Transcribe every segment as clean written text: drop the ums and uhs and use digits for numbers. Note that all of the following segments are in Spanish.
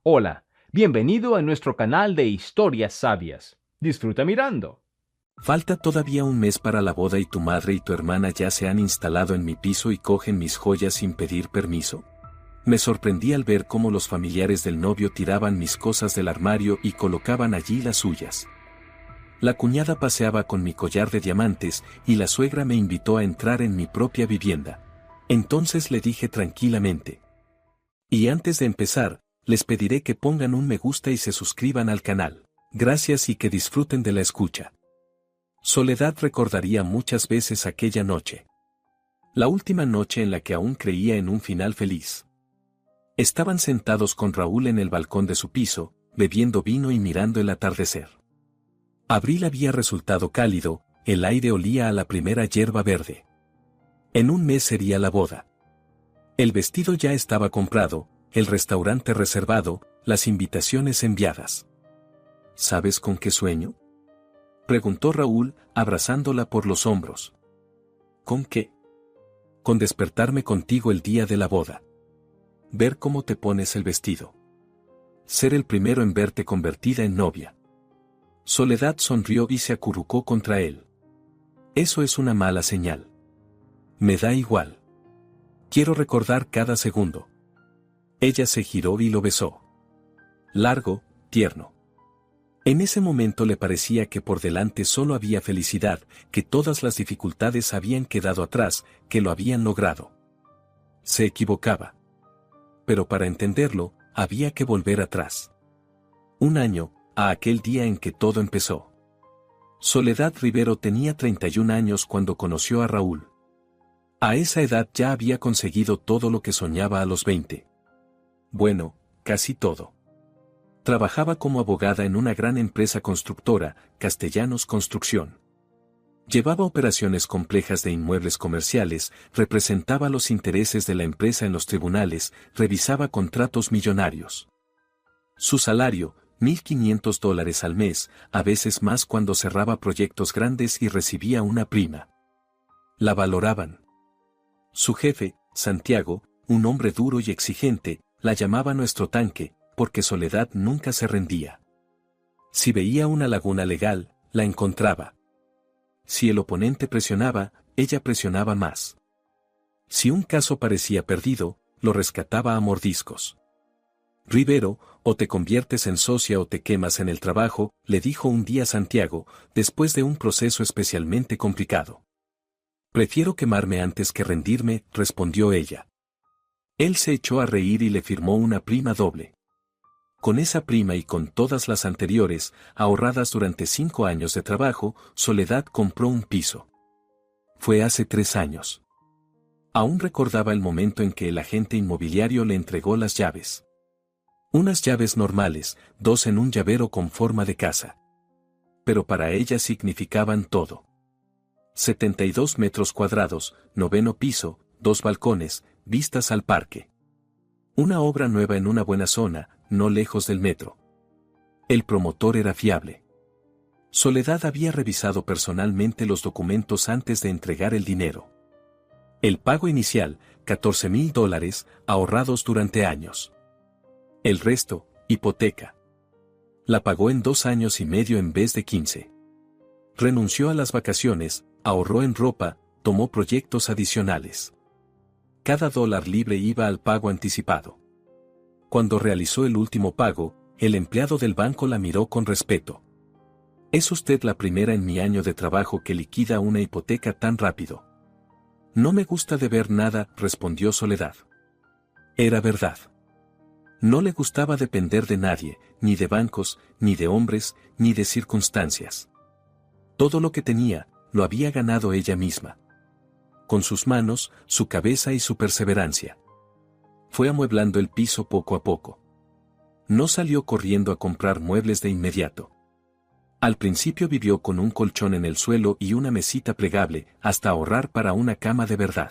Hola, bienvenido a nuestro canal de historias sabias. Disfruta mirando. Falta todavía un mes para la boda y tu madre y tu hermana ya se han instalado en mi piso y cogen mis joyas sin pedir permiso. Me sorprendí al ver cómo los familiares del novio tiraban mis cosas del armario y colocaban allí las suyas. La cuñada paseaba con mi collar de diamantes y la suegra me invitó a entrar en mi propia vivienda. Entonces le dije tranquilamente. Y antes de empezar, les pediré que pongan un me gusta y se suscriban al canal. Gracias y que disfruten de la escucha. Soledad recordaría muchas veces aquella noche. La última noche en la que aún creía en un final feliz. Estaban sentados con Raúl en el balcón de su piso, bebiendo vino y mirando el atardecer. Abril había resultado cálido, el aire olía a la primera hierba verde. En un mes sería la boda. El vestido ya estaba comprado, el restaurante reservado, las invitaciones enviadas. ¿Sabes con qué sueño?, preguntó Raúl, abrazándola por los hombros. ¿Con qué? Con despertarme contigo el día de la boda. Ver cómo te pones el vestido. Ser el primero en verte convertida en novia. Soledad sonrió y se acurrucó contra él. Eso es una mala señal. Me da igual. Quiero recordar cada segundo. Ella se giró y lo besó. Largo, tierno. En ese momento le parecía que por delante solo había felicidad, que todas las dificultades habían quedado atrás, que lo habían logrado. Se equivocaba. Pero para entenderlo, había que volver atrás. Un año, a aquel día en que todo empezó. Soledad Rivero tenía 31 años cuando conoció a Raúl. A esa edad ya había conseguido todo lo que soñaba a los 20. Bueno, casi todo. Trabajaba como abogada en una gran empresa constructora, Castellanos Construcción. Llevaba operaciones complejas de inmuebles comerciales, representaba los intereses de la empresa en los tribunales, revisaba contratos millonarios. Su salario, $1,500 al mes, a veces más cuando cerraba proyectos grandes y recibía una prima. La valoraban. Su jefe, Santiago, un hombre duro y exigente, la llamaba nuestro tanque, porque Soledad nunca se rendía. Si veía una laguna legal, la encontraba. Si el oponente presionaba, ella presionaba más. Si un caso parecía perdido, lo rescataba a mordiscos. Rivero, o te conviertes en socia o te quemas en el trabajo, le dijo un día Santiago, después de un proceso especialmente complicado. Prefiero quemarme antes que rendirme, respondió ella. Él se echó a reír y le firmó una prima doble. Con esa prima y con todas las anteriores, ahorradas durante 5 años de trabajo, Soledad compró un piso. Fue hace 3 años. Aún recordaba el momento en que el agente inmobiliario le entregó las llaves. Unas llaves normales, 2 en un llavero con forma de casa. Pero para ella significaban todo. 72 metros cuadrados, 9º piso, 2 balcones, vistas al parque. Una obra nueva en una buena zona, no lejos del metro. El promotor era fiable. Soledad había revisado personalmente los documentos antes de entregar el dinero. El pago inicial, $14,000, ahorrados durante años. El resto, hipoteca. La pagó en 2 años y medio en vez de 15. Renunció a las vacaciones, ahorró en ropa, tomó proyectos adicionales. Cada dólar libre iba al pago anticipado. Cuando realizó el último pago, el empleado del banco la miró con respeto. ¿Es usted la primera en mi año de trabajo que liquida una hipoteca tan rápido? No me gusta deber nada, respondió Soledad. Era verdad. No le gustaba depender de nadie, ni de bancos, ni de hombres, ni de circunstancias. Todo lo que tenía, lo había ganado ella misma. Con sus manos, su cabeza y su perseverancia. Fue amueblando el piso poco a poco. No salió corriendo a comprar muebles de inmediato. Al principio vivió con un colchón en el suelo y una mesita plegable, hasta ahorrar para una cama de verdad.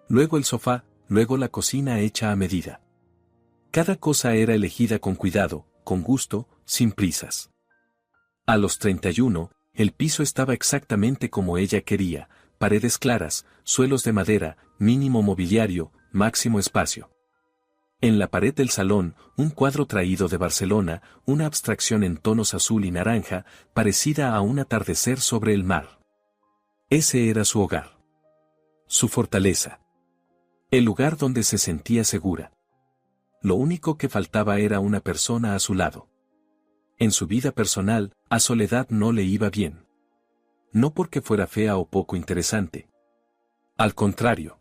Luego el sofá, luego la cocina hecha a medida. Cada cosa era elegida con cuidado, con gusto, sin prisas. A los 31, el piso estaba exactamente como ella quería, paredes claras, suelos de madera, mínimo mobiliario, máximo espacio. En la pared del salón, un cuadro traído de Barcelona, una abstracción en tonos azul y naranja, parecida a un atardecer sobre el mar. Ese era su hogar. Su fortaleza. El lugar donde se sentía segura. Lo único que faltaba era una persona a su lado. En su vida personal, a Soledad no le iba bien. No porque fuera fea o poco interesante. Al contrario.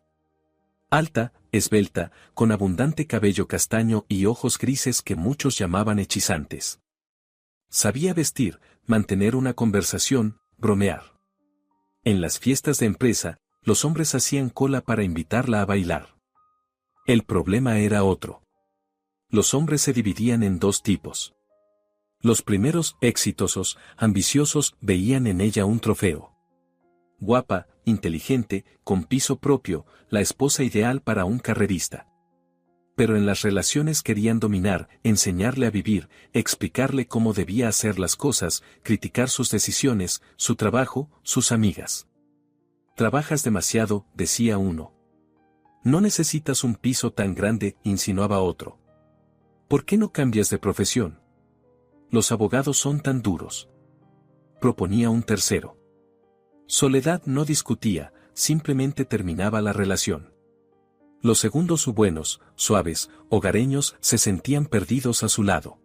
Alta, esbelta, con abundante cabello castaño y ojos grises que muchos llamaban hechizantes. Sabía vestir, mantener una conversación, bromear. En las fiestas de empresa, los hombres hacían cola para invitarla a bailar. El problema era otro. Los hombres se dividían en dos tipos. Los primeros, exitosos, ambiciosos, veían en ella un trofeo. Guapa, inteligente, con piso propio, la esposa ideal para un carrerista. Pero en las relaciones querían dominar, enseñarle a vivir, explicarle cómo debía hacer las cosas, criticar sus decisiones, su trabajo, sus amigas. Trabajas demasiado, decía uno. No necesitas un piso tan grande, insinuaba otro. ¿Por qué no cambias de profesión? Los abogados son tan duros. Proponía un tercero. Soledad no discutía, simplemente terminaba la relación. Los segundos buenos, suaves, hogareños, se sentían perdidos a su lado.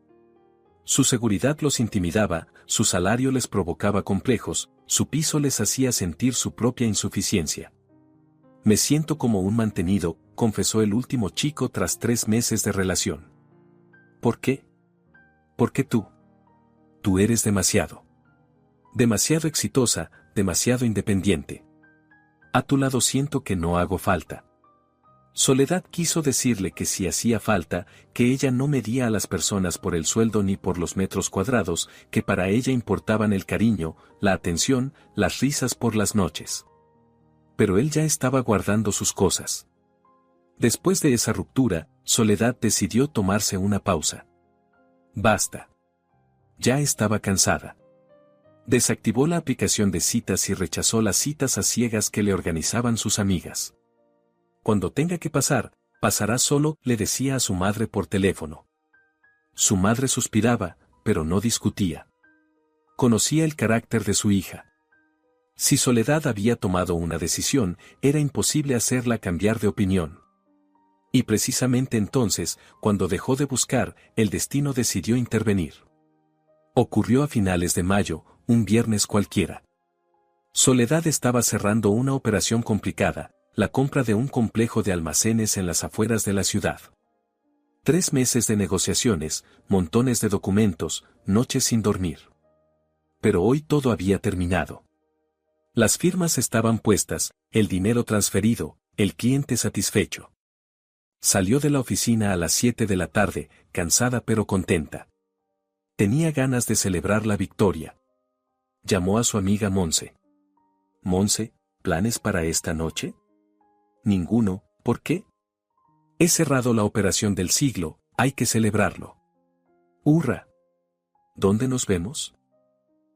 Su seguridad los intimidaba, su salario les provocaba complejos, su piso les hacía sentir su propia insuficiencia. Me siento como un mantenido, confesó el último chico tras 3 meses de relación. ¿Por qué? Porque tú eres demasiado. Demasiado exitosa, demasiado independiente. A tu lado siento que no hago falta. Soledad quiso decirle que si hacía falta, que ella no medía a las personas por el sueldo ni por los metros cuadrados, que para ella importaban el cariño, la atención, las risas por las noches. Pero él ya estaba guardando sus cosas. Después de esa ruptura, Soledad decidió tomarse una pausa. Basta. Ya estaba cansada. Desactivó la aplicación de citas y rechazó las citas a ciegas que le organizaban sus amigas. Cuando tenga que pasar, pasará solo, le decía a su madre por teléfono. Su madre suspiraba, pero no discutía. Conocía el carácter de su hija. Si Soledad había tomado una decisión, era imposible hacerla cambiar de opinión. Y precisamente entonces, cuando dejó de buscar, el destino decidió intervenir. Ocurrió a finales de mayo, un viernes cualquiera. Soledad estaba cerrando una operación complicada, la compra de un complejo de almacenes en las afueras de la ciudad. 3 meses de negociaciones, montones de documentos, noches sin dormir. Pero hoy todo había terminado. Las firmas estaban puestas, el dinero transferido, el cliente satisfecho. Salió de la oficina a las 7 de la tarde, cansada pero contenta. Tenía ganas de celebrar la victoria. Llamó a su amiga Monse. «Monse, ¿planes para esta noche?» «Ninguno, ¿por qué?» «He cerrado la operación del siglo, hay que celebrarlo». «¡Hurra!» «¿Dónde nos vemos?»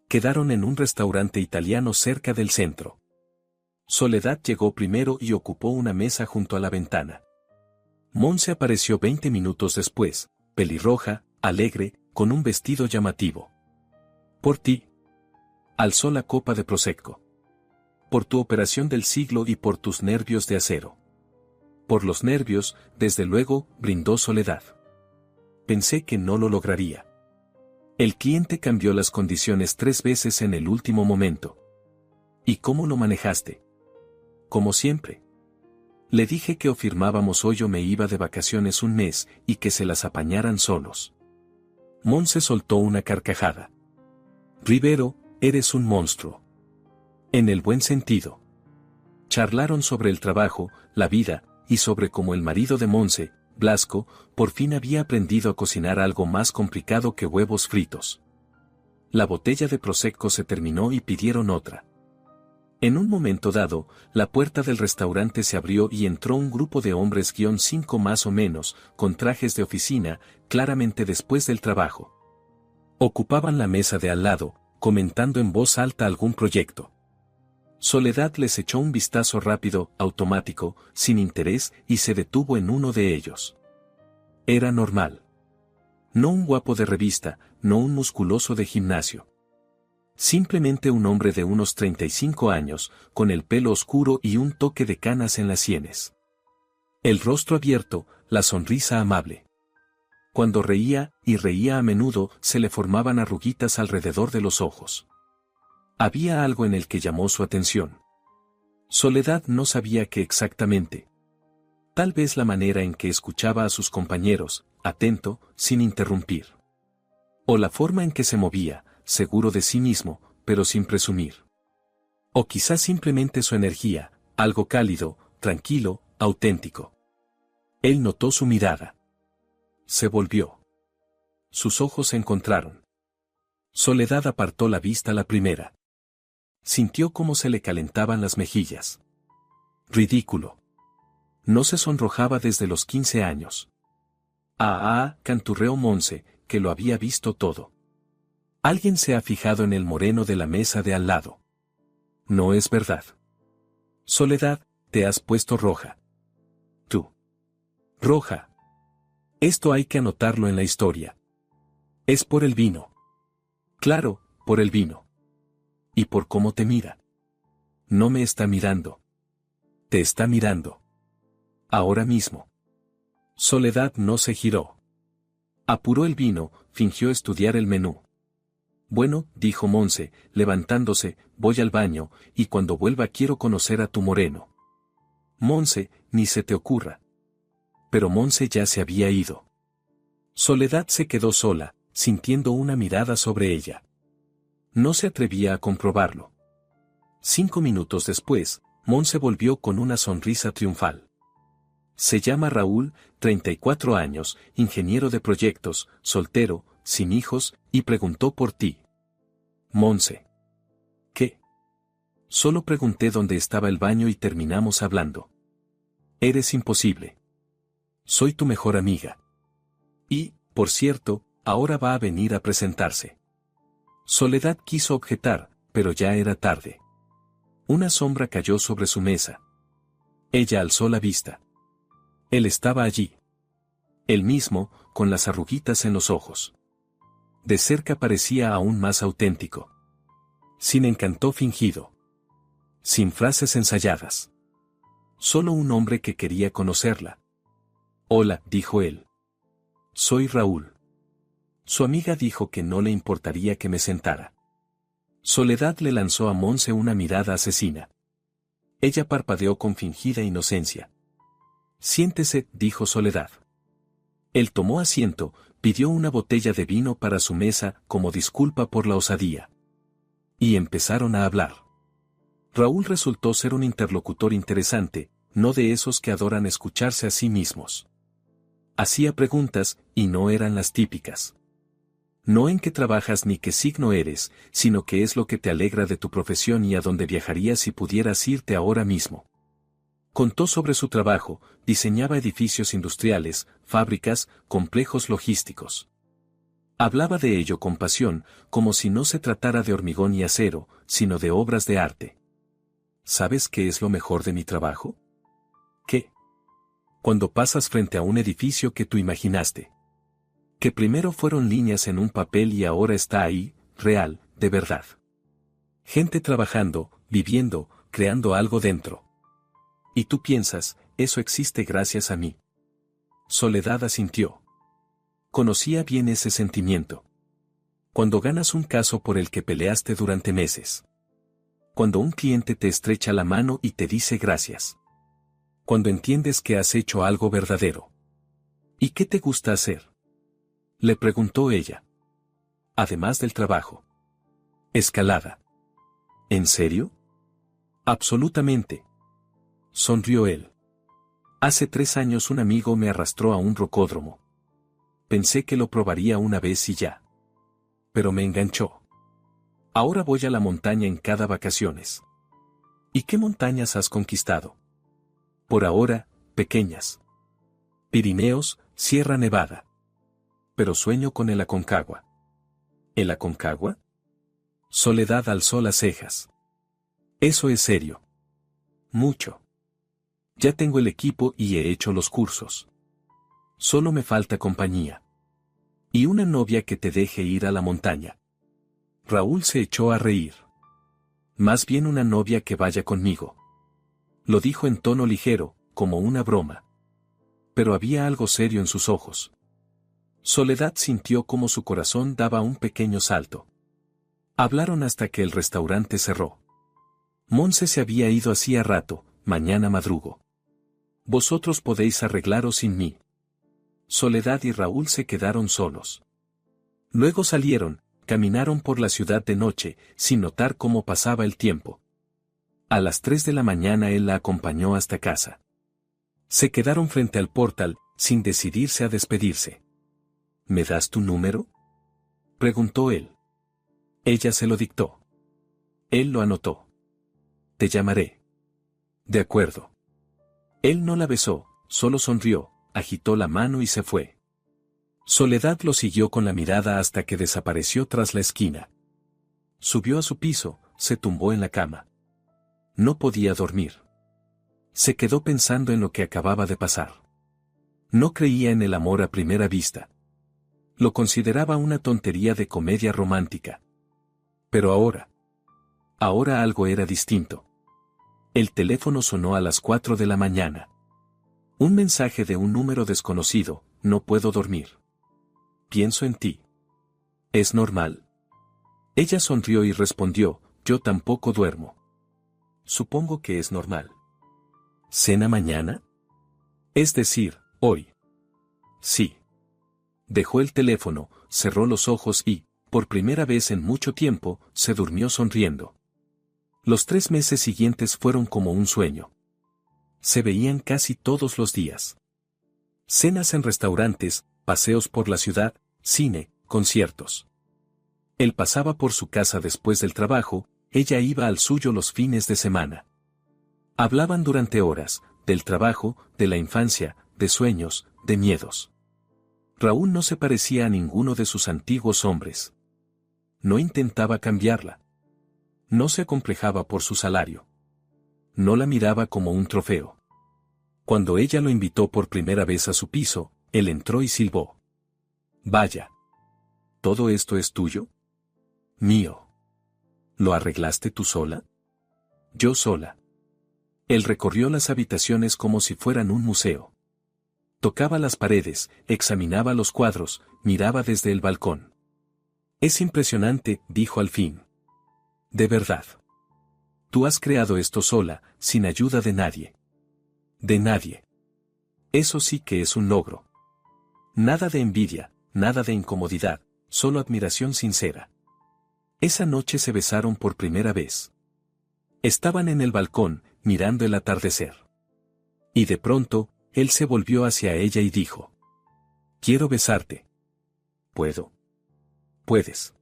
Quedaron en un restaurante italiano cerca del centro. Soledad llegó primero y ocupó una mesa junto a la ventana. Monse apareció 20 minutos después, pelirroja, alegre, con un vestido llamativo. «Por ti». Alzó la copa de prosecco. «Por tu operación del siglo y por tus nervios de acero». «Por los nervios, desde luego», brindó Soledad. «Pensé que no lo lograría». El cliente cambió las condiciones 3 veces en el último momento. «¿Y cómo lo manejaste?» «Como siempre. Le dije que o firmábamos hoy o me iba de vacaciones un mes y que se las apañaran solos». Monse soltó una carcajada. «Rivero, eres un monstruo». En el buen sentido. Charlaron sobre el trabajo, la vida, y sobre cómo el marido de Monse, Blasco, por fin había aprendido a cocinar algo más complicado que huevos fritos. La botella de prosecco se terminó y pidieron otra. En un momento dado, la puerta del restaurante se abrió y entró un grupo de hombres -5 más o menos, con trajes de oficina, claramente después del trabajo. Ocupaban la mesa de al lado, comentando en voz alta algún proyecto. Soledad les echó un vistazo rápido, automático, sin interés, y se detuvo en uno de ellos. Era normal. No un guapo de revista, no un musculoso de gimnasio. Simplemente un hombre de unos 35 años, con el pelo oscuro y un toque de canas en las sienes. El rostro abierto, la sonrisa amable. Cuando reía, y reía a menudo, se le formaban arruguitas alrededor de los ojos. Había algo en el que llamó su atención. Soledad no sabía qué exactamente. Tal vez la manera en que escuchaba a sus compañeros, atento, sin interrumpir. O la forma en que se movía, seguro de sí mismo, pero sin presumir. O quizás simplemente su energía, algo cálido, tranquilo, auténtico. Él notó su mirada. Se volvió. Sus ojos se encontraron. Soledad apartó la vista la primera. Sintió cómo se le calentaban las mejillas. Ridículo. No se sonrojaba desde los 15 años. Canturreó Monse, que lo había visto todo. Alguien se ha fijado en el moreno de la mesa de al lado. No es verdad. Soledad, te has puesto roja. Tú. Roja. Esto hay que anotarlo en la historia. Es por el vino. Claro, por el vino. Y por cómo te mira. No me está mirando. Te está mirando. Ahora mismo. Soledad no se giró. Apuró el vino, fingió estudiar el menú. Bueno, dijo Monse, levantándose, voy al baño, y cuando vuelva quiero conocer a tu moreno. Monse, ni se te ocurra. Pero Monse ya se había ido. Soledad se quedó sola, sintiendo una mirada sobre ella. No se atrevía a comprobarlo. 5 minutos después, Monse volvió con una sonrisa triunfal. Se llama Raúl, 34 años, ingeniero de proyectos, soltero, sin hijos, y preguntó por ti. Monse. ¿Qué? Solo pregunté dónde estaba el baño y terminamos hablando. Eres imposible. Soy tu mejor amiga. Y, por cierto, ahora va a venir a presentarse. Soledad quiso objetar, pero ya era tarde. Una sombra cayó sobre su mesa. Ella alzó la vista. Él estaba allí. Él mismo, con las arruguitas en los ojos. De cerca parecía aún más auténtico. Sin encanto fingido. Sin frases ensayadas. Solo un hombre que quería conocerla. Hola, dijo él. Soy Raúl. Su amiga dijo que no le importaría que me sentara. Soledad le lanzó a Monse una mirada asesina. Ella parpadeó con fingida inocencia. Siéntese, dijo Soledad. Él tomó asiento, pidió una botella de vino para su mesa como disculpa por la osadía. Y empezaron a hablar. Raúl resultó ser un interlocutor interesante, no de esos que adoran escucharse a sí mismos. Hacía preguntas, y no eran las típicas. No en qué trabajas ni qué signo eres, sino qué es lo que te alegra de tu profesión y a dónde viajarías si pudieras irte ahora mismo. Contó sobre su trabajo, diseñaba edificios industriales, fábricas, complejos logísticos. Hablaba de ello con pasión, como si no se tratara de hormigón y acero, sino de obras de arte. ¿Sabes qué es lo mejor de mi trabajo? ¿Qué? Cuando pasas frente a un edificio que tú imaginaste. Que primero fueron líneas en un papel y ahora está ahí, real, de verdad. Gente trabajando, viviendo, creando algo dentro. Y tú piensas, eso existe gracias a mí. Soledad asintió. Conocía bien ese sentimiento. Cuando ganas un caso por el que peleaste durante meses. Cuando un cliente te estrecha la mano y te dice gracias. Cuando entiendes que has hecho algo verdadero. ¿Y qué te gusta hacer? Le preguntó ella. Además del trabajo. Escalada. ¿En serio? Absolutamente. Sonrió él. Hace 3 años un amigo me arrastró a un rocódromo. Pensé que lo probaría una vez y ya. Pero me enganchó. Ahora voy a la montaña en cada vacaciones. ¿Y qué montañas has conquistado? Por ahora, pequeñas. Pirineos, Sierra Nevada. Pero sueño con el Aconcagua. ¿El Aconcagua? Soledad alzó las cejas. Eso es serio. Mucho. Ya tengo el equipo y he hecho los cursos. Solo me falta compañía. Y una novia que te deje ir a la montaña. Raúl se echó a reír. Más bien una novia que vaya conmigo. Lo dijo en tono ligero, como una broma. Pero había algo serio en sus ojos. Soledad sintió como su corazón daba un pequeño salto. Hablaron hasta que el restaurante cerró. Monse se había ido hacía rato, mañana madrugo. Vosotros podéis arreglaros sin mí. Soledad y Raúl se quedaron solos. Luego salieron, caminaron por la ciudad de noche, sin notar cómo pasaba el tiempo. A las 3 de la mañana él la acompañó hasta casa. Se quedaron frente al portal, sin decidirse a despedirse. ¿Me das tu número?, preguntó él. Ella se lo dictó. Él lo anotó. Te llamaré. De acuerdo. Él no la besó, solo sonrió, agitó la mano y se fue. Soledad lo siguió con la mirada hasta que desapareció tras la esquina. Subió a su piso, se tumbó en la cama. No podía dormir. Se quedó pensando en lo que acababa de pasar. No creía en el amor a primera vista. Lo consideraba una tontería de comedia romántica. Pero ahora algo era distinto. El teléfono sonó a las 4 de la mañana. Un mensaje de un número desconocido: no puedo dormir. Pienso en ti. ¿Es normal? Ella sonrió y respondió: yo tampoco duermo. Supongo que es normal. ¿Cena mañana? Es decir, hoy. Sí. Dejó el teléfono, cerró los ojos y, por primera vez en mucho tiempo, se durmió sonriendo. Los 3 meses siguientes fueron como un sueño. Se veían casi todos los días. Cenas en restaurantes, paseos por la ciudad, cine, conciertos. Él pasaba por su casa después del trabajo, ella iba al suyo los fines de semana. Hablaban durante horas, del trabajo, de la infancia, de sueños, de miedos. Raúl no se parecía a ninguno de sus antiguos hombres. No intentaba cambiarla. No se acomplejaba por su salario. No la miraba como un trofeo. Cuando ella lo invitó por primera vez a su piso, él entró y silbó. Vaya. ¿Todo esto es tuyo? Mío. ¿Lo arreglaste tú sola? Yo sola. Él recorrió las habitaciones como si fueran un museo. Tocaba las paredes, examinaba los cuadros, miraba desde el balcón. Es impresionante, dijo al fin. De verdad. Tú has creado esto sola, sin ayuda de nadie. De nadie. Eso sí que es un logro. Nada de envidia, nada de incomodidad, solo admiración sincera. Esa noche se besaron por primera vez. Estaban en el balcón, mirando el atardecer. Y de pronto, él se volvió hacia ella y dijo: Quiero besarte. ¿Puedo? Puedes.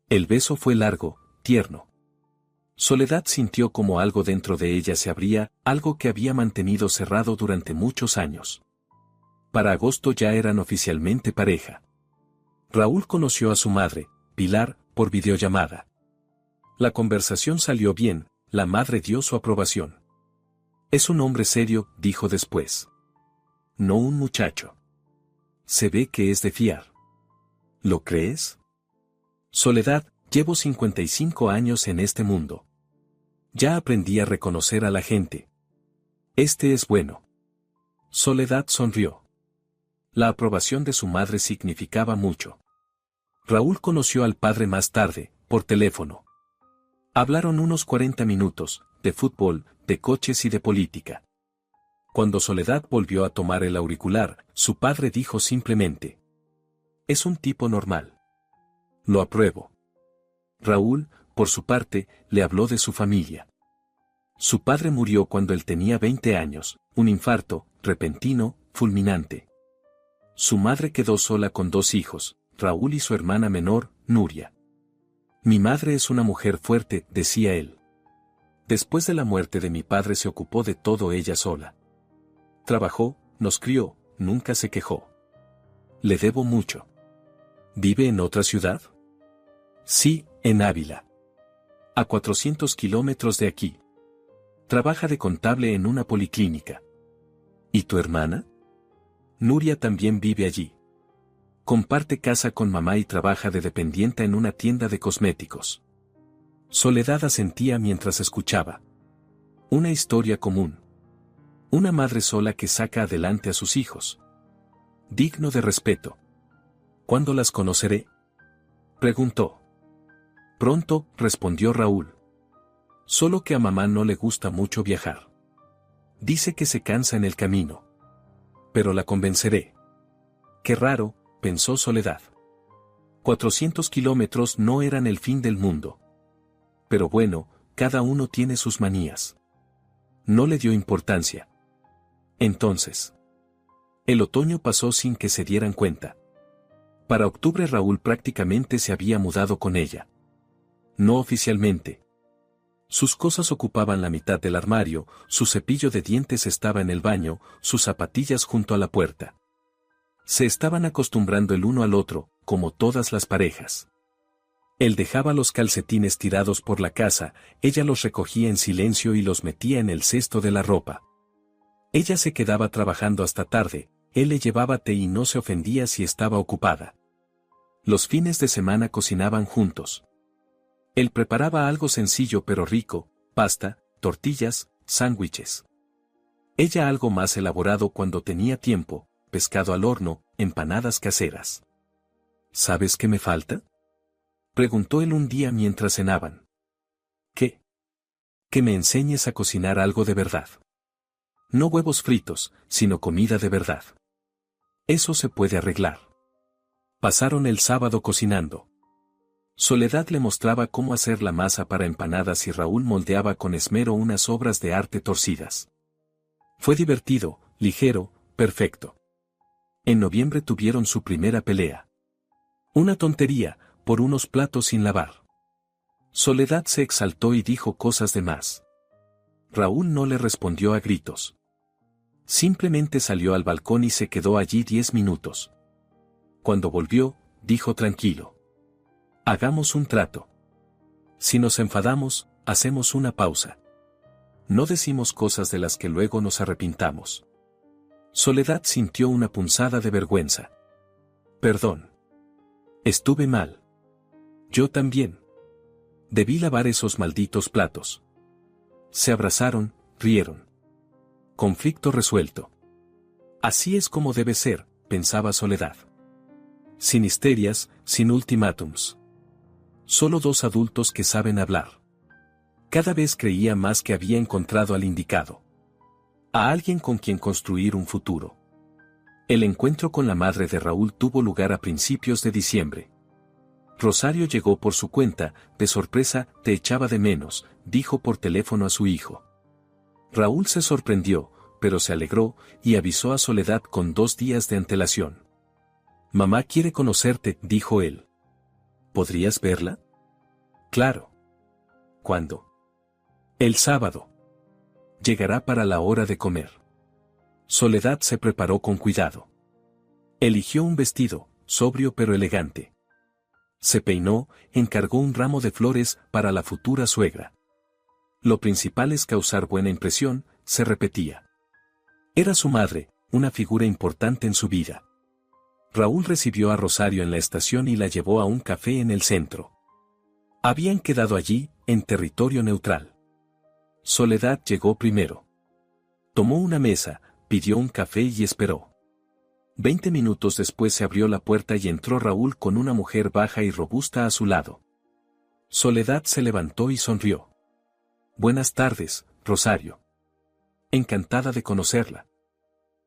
El beso fue largo, tierno. Soledad sintió como algo dentro de ella se abría, algo que había mantenido cerrado durante muchos años. Para agosto ya eran oficialmente pareja. Raúl conoció a su madre, Pilar, por videollamada. La conversación salió bien, la madre dio su aprobación. Es un hombre serio, dijo después. No un muchacho. Se ve que es de fiar. ¿Lo crees? Soledad, llevo 55 años en este mundo. Ya aprendí a reconocer a la gente. Este es bueno. Soledad sonrió. La aprobación de su madre significaba mucho. Raúl conoció al padre más tarde, por teléfono. Hablaron unos 40 minutos, de fútbol, de coches y de política. Cuando Soledad volvió a tomar el auricular, su padre dijo simplemente: Es un tipo normal. Lo apruebo. Raúl, por su parte, le habló de su familia. Su padre murió cuando él tenía 20 años, un infarto, repentino, fulminante. Su madre quedó sola con 2 hijos, Raúl y su hermana menor, Nuria. Mi madre es una mujer fuerte, decía él. Después de la muerte de mi padre se ocupó de todo ella sola. Trabajó, nos crió, nunca se quejó. Le debo mucho. ¿Vive en otra ciudad? Sí, en Ávila. A 400 kilómetros de aquí. Trabaja de contable en una policlínica. ¿Y tu hermana? Nuria también vive allí. Comparte casa con mamá y trabaja de dependienta en una tienda de cosméticos. Soledad asentía mientras escuchaba. Una historia común. Una madre sola que saca adelante a sus hijos. Digno de respeto. ¿Cuándo las conoceré?, preguntó. Pronto, respondió Raúl. Solo que a mamá no le gusta mucho viajar. Dice que se cansa en el camino. Pero la convenceré. Qué raro, pensó Soledad. 400 kilómetros no eran el fin del mundo. Pero bueno, cada uno tiene sus manías. No le dio importancia. Entonces, el otoño pasó sin que se dieran cuenta. Para octubre Raúl prácticamente se había mudado con ella. No oficialmente. Sus cosas ocupaban la mitad del armario, su cepillo de dientes estaba en el baño, sus zapatillas junto a la puerta. Se estaban acostumbrando el uno al otro, como todas las parejas. Él dejaba los calcetines tirados por la casa, ella los recogía en silencio y los metía en el cesto de la ropa. Ella se quedaba trabajando hasta tarde, él le llevaba té y no se ofendía si estaba ocupada. Los fines de semana cocinaban juntos. Él preparaba algo sencillo pero rico, pasta, tortillas, sándwiches. Ella algo más elaborado cuando tenía tiempo, pescado al horno, empanadas caseras. ¿Sabes qué me falta?, preguntó él un día mientras cenaban. ¿Qué? Que me enseñes a cocinar algo de verdad. No huevos fritos, sino comida de verdad. Eso se puede arreglar. Pasaron el sábado cocinando. Soledad le mostraba cómo hacer la masa para empanadas y Raúl moldeaba con esmero unas obras de arte torcidas. Fue divertido, ligero, perfecto. En noviembre tuvieron su primera pelea. Una tontería, por unos platos sin lavar. Soledad se exaltó y dijo cosas de más. Raúl no le respondió a gritos. Simplemente salió al balcón y se quedó allí 10 minutos. Cuando volvió, dijo tranquilo. Hagamos un trato. Si nos enfadamos, hacemos una pausa. No decimos cosas de las que luego nos arrepintamos. Soledad sintió una punzada de vergüenza. Perdón. Estuve mal. Yo también. Debí lavar esos malditos platos. Se abrazaron, rieron. Conflicto resuelto. Así es como debe ser, pensaba Soledad. Sin histerias, sin ultimátums. Solo dos adultos que saben hablar. Cada vez creía más que había encontrado al indicado. A alguien con quien construir un futuro. El encuentro con la madre de Raúl tuvo lugar a principios de diciembre. Rosario llegó por su cuenta, de sorpresa, te echaba de menos, dijo por teléfono a su hijo. Raúl se sorprendió, pero se alegró, y avisó a Soledad con 2 días de antelación. Mamá quiere conocerte, dijo él. ¿Podrías verla? Claro. ¿Cuándo? El sábado. Llegará para la hora de comer. Soledad se preparó con cuidado. Eligió un vestido, sobrio pero elegante. Se peinó, encargó un ramo de flores para la futura suegra. Lo principal es causar buena impresión, se repetía. Era su madre, una figura importante en su vida. Raúl recibió a Rosario en la estación y la llevó a un café en el centro. Habían quedado allí, en territorio neutral. Soledad llegó primero. Tomó una mesa, pidió un café y esperó. 20 minutos después se abrió la puerta y entró Raúl con una mujer baja y robusta a su lado. Soledad se levantó y sonrió. Buenas tardes, Rosario. Encantada de conocerla.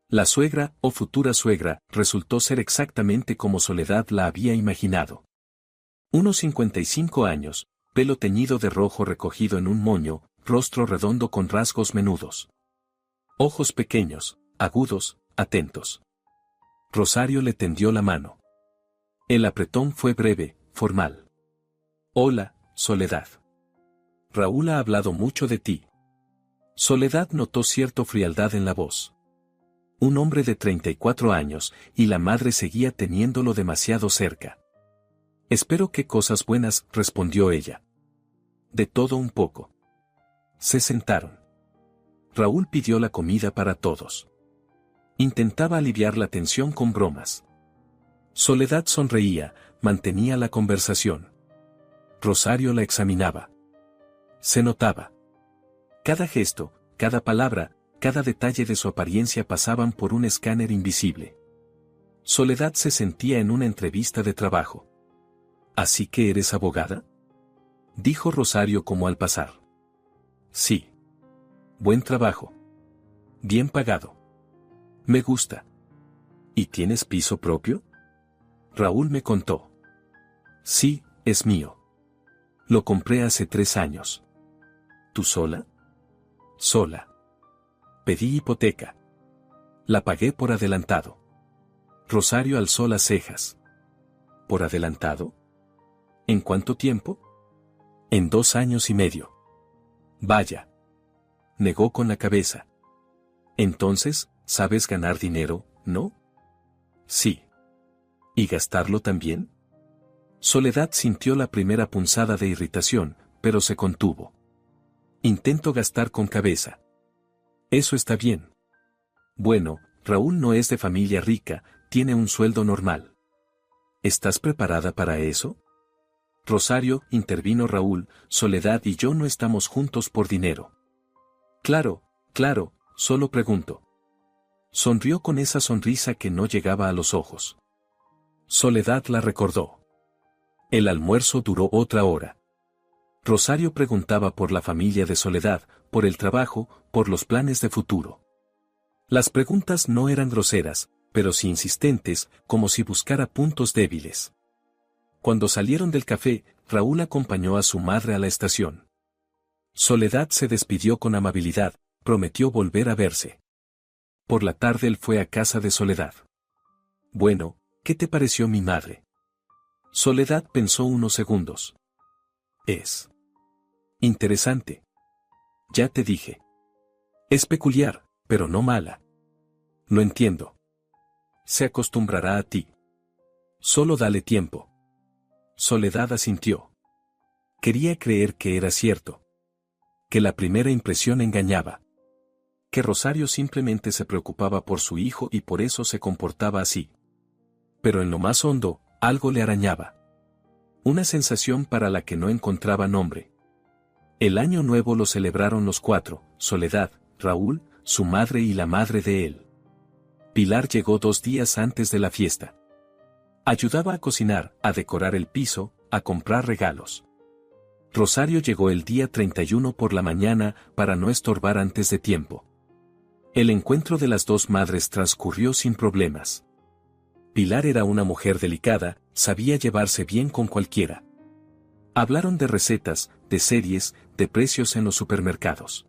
La suegra, o futura suegra, resultó ser exactamente como Soledad la había imaginado. Unos 55 años, pelo teñido de rojo recogido en un moño, rostro redondo con rasgos menudos. Ojos pequeños, agudos, atentos. Rosario le tendió la mano. El apretón fue breve, formal. Hola, Soledad. Raúl ha hablado mucho de ti. Soledad notó cierta frialdad en la voz. Un hombre de 34 años, y la madre seguía teniéndolo demasiado cerca. Espero que cosas buenas, respondió ella. De todo un poco. Se sentaron. Raúl pidió la comida para todos. Intentaba aliviar la tensión con bromas. Soledad sonreía, mantenía la conversación. Rosario la examinaba. Se notaba. Cada gesto, cada palabra, cada detalle de su apariencia pasaban por un escáner invisible. Soledad se sentía en una entrevista de trabajo. ¿Así que eres abogada?, dijo Rosario como al pasar. Sí. Buen trabajo. Bien pagado. Me gusta. ¿Y tienes piso propio? Raúl me contó. Sí, es mío. Lo compré hace 3 años. ¿Tú sola? Sola. Pedí hipoteca. La pagué por adelantado. Rosario alzó las cejas. ¿Por adelantado? ¿En cuánto tiempo? En 2 años y medio. Vaya. Negó con la cabeza. Entonces, ¿sabes ganar dinero, no? Sí. ¿Y gastarlo también? Soledad sintió la primera punzada de irritación, pero se contuvo. Intento gastar con cabeza. Eso está bien. Bueno, Raúl no es de familia rica, tiene un sueldo normal. ¿Estás preparada para eso? Rosario, intervino Raúl, Soledad y yo no estamos juntos por dinero. Claro, claro, solo pregunto. Sonrió con esa sonrisa que no llegaba a los ojos. Soledad la recordó. El almuerzo duró otra hora. Rosario preguntaba por la familia de Soledad, por el trabajo, por los planes de futuro. Las preguntas no eran groseras, pero sí insistentes, como si buscara puntos débiles. Cuando salieron del café, Raúl acompañó a su madre a la estación. Soledad se despidió con amabilidad, prometió volver a verse. Por la tarde él fue a casa de Soledad. Bueno, ¿qué te pareció mi madre? Soledad pensó unos segundos. Es interesante. Ya te dije. Es peculiar, pero no mala. Lo entiendo. Se acostumbrará a ti. Solo dale tiempo. Soledad asintió. Quería creer que era cierto. Que la primera impresión engañaba. Que Rosario simplemente se preocupaba por su hijo y por eso se comportaba así. Pero en lo más hondo, algo le arañaba. Una sensación para la que no encontraba nombre. El año nuevo lo celebraron los 4, Soledad, Raúl, su madre y la madre de él. Pilar llegó 2 días antes de la fiesta. Ayudaba a cocinar, a decorar el piso, a comprar regalos. Rosario llegó el día 31 por la mañana para no estorbar antes de tiempo. El encuentro de las 2 madres transcurrió sin problemas. Pilar era una mujer delicada, sabía llevarse bien con cualquiera. Hablaron de recetas, de series, de precios en los supermercados.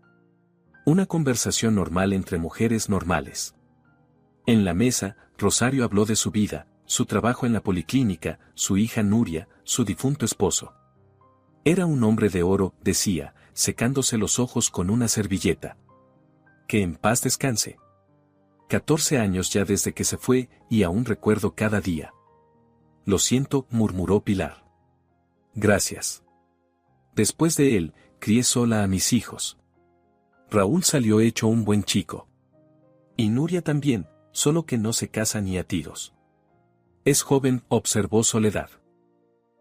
Una conversación normal entre mujeres normales. En la mesa, Rosario habló de su vida, su trabajo en la policlínica, su hija Nuria, su difunto esposo. Era un hombre de oro, decía, secándose los ojos con una servilleta. Que en paz descanse. 14 años ya desde que se fue, y aún recuerdo cada día. Lo siento, murmuró Pilar. Gracias. Después de él, crié sola a mis hijos. Raúl salió hecho un buen chico. Y Nuria también, solo que no se casa ni a tiros. Es joven, observó Soledad.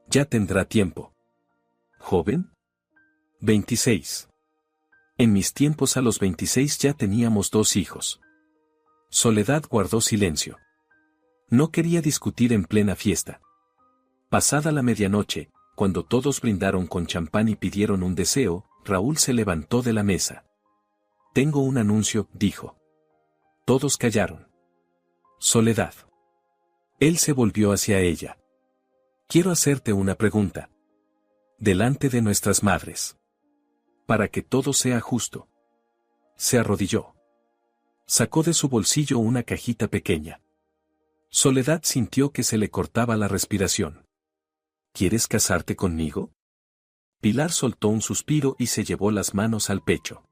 Ya tendrá tiempo. ¿Joven? 26. En mis tiempos a los 26 ya teníamos 2 hijos. Soledad guardó silencio. No quería discutir en plena fiesta. Pasada la medianoche, cuando todos brindaron con champán y pidieron un deseo, Raúl se levantó de la mesa. Tengo un anuncio, dijo. Todos callaron. Soledad. Él se volvió hacia ella. Quiero hacerte una pregunta. Delante de nuestras madres. Para que todo sea justo. Se arrodilló. Sacó de su bolsillo una cajita pequeña. Soledad sintió que se le cortaba la respiración. ¿Quieres casarte conmigo? Pilar soltó un suspiro y se llevó las manos al pecho.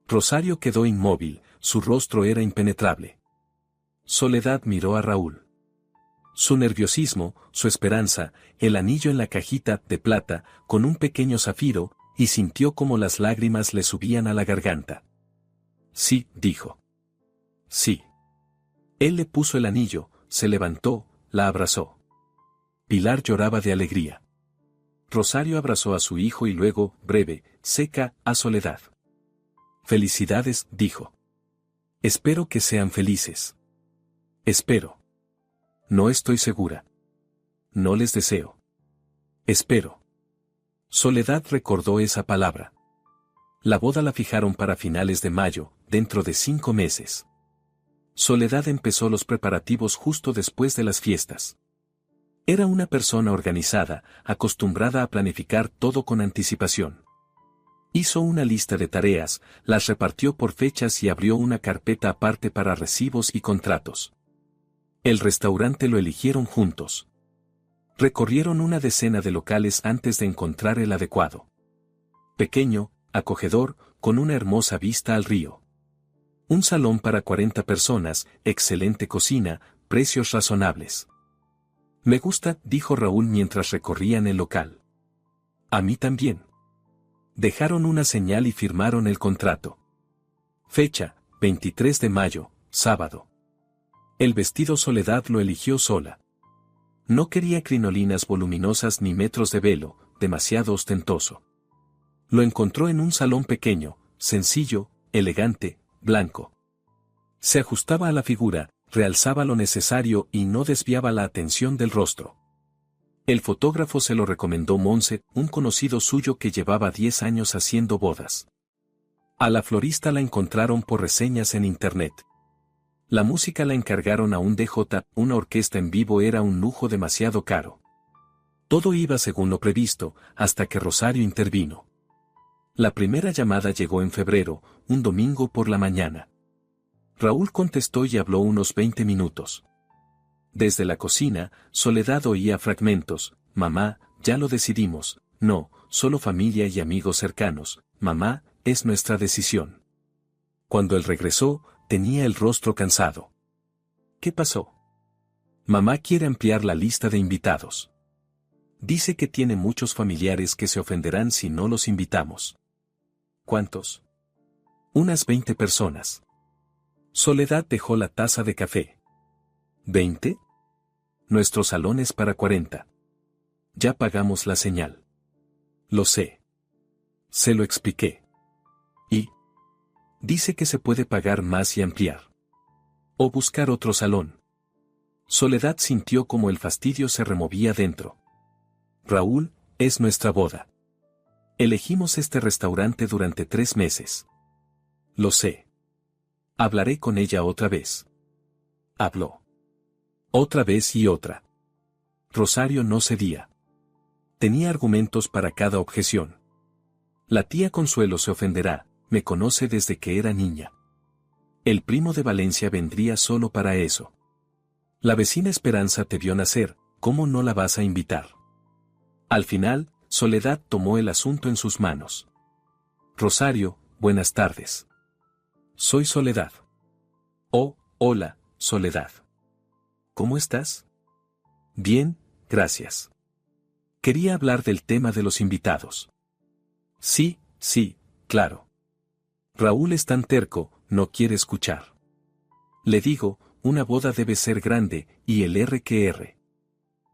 Rosario quedó inmóvil, su rostro era impenetrable. Soledad miró a Raúl. Su nerviosismo, su esperanza, el anillo en la cajita de plata, con un pequeño zafiro, y sintió como las lágrimas le subían a la garganta. Sí, dijo. Sí. Él le puso el anillo, se levantó, la abrazó. Pilar lloraba de alegría. Rosario abrazó a su hijo y luego, breve, seca, a Soledad. Felicidades, dijo. Espero que sean felices. Espero. No estoy segura. No les deseo. Espero. Soledad recordó esa palabra. La boda la fijaron para finales de mayo, dentro de 5 meses. Soledad empezó los preparativos justo después de las fiestas. Era una persona organizada, acostumbrada a planificar todo con anticipación. Hizo una lista de tareas, las repartió por fechas y abrió una carpeta aparte para recibos y contratos. El restaurante lo eligieron juntos. Recorrieron una decena de locales antes de encontrar el adecuado. Pequeño, acogedor, con una hermosa vista al río. Un salón para 40 personas, excelente cocina, precios razonables. Me gusta, dijo Raúl mientras recorrían el local. A mí también. Dejaron una señal y firmaron el contrato. Fecha, 23 de mayo, sábado. El vestido Soledad lo eligió sola. No quería crinolinas voluminosas ni metros de velo, demasiado ostentoso. Lo encontró en un salón pequeño, sencillo, elegante, blanco. Se ajustaba a la figura, realzaba lo necesario y no desviaba la atención del rostro. El fotógrafo se lo recomendó Monse, un conocido suyo que llevaba 10 años haciendo bodas. A la florista la encontraron por reseñas en internet. La música la encargaron a un DJ, una orquesta en vivo era un lujo demasiado caro. Todo iba según lo previsto, hasta que Rosario intervino. La primera llamada llegó en febrero, un domingo por la mañana. Raúl contestó y habló unos 20 minutos. Desde la cocina, Soledad oía fragmentos: mamá, ya lo decidimos, no, solo familia y amigos cercanos, mamá, es nuestra decisión. Cuando él regresó, tenía el rostro cansado. ¿Qué pasó? Mamá quiere ampliar la lista de invitados. Dice que tiene muchos familiares que se ofenderán si no los invitamos. ¿Cuántos? Unas 20 personas. Soledad dejó la taza de café. ¿20? Nuestro salón es para 40. Ya pagamos la señal. Lo sé. Se lo expliqué. ¿Y? Dice que se puede pagar más y ampliar. O buscar otro salón. Soledad sintió como el fastidio se removía dentro. Raúl, es nuestra boda. Elegimos este restaurante durante 3 meses. Lo sé. Hablaré con ella otra vez. Habló. Otra vez y otra. Rosario no cedía. Tenía argumentos para cada objeción. La tía Consuelo se ofenderá, me conoce desde que era niña. El primo de Valencia vendría solo para eso. La vecina Esperanza te vio nacer, ¿cómo no la vas a invitar? Al final, Soledad tomó el asunto en sus manos. Rosario, buenas tardes. Soy Soledad. Oh, hola, Soledad. ¿Cómo estás? Bien, gracias. Quería hablar del tema de los invitados. Sí, claro. Raúl es tan terco, no quiere escuchar. Le digo, una boda debe ser grande, y el R que R.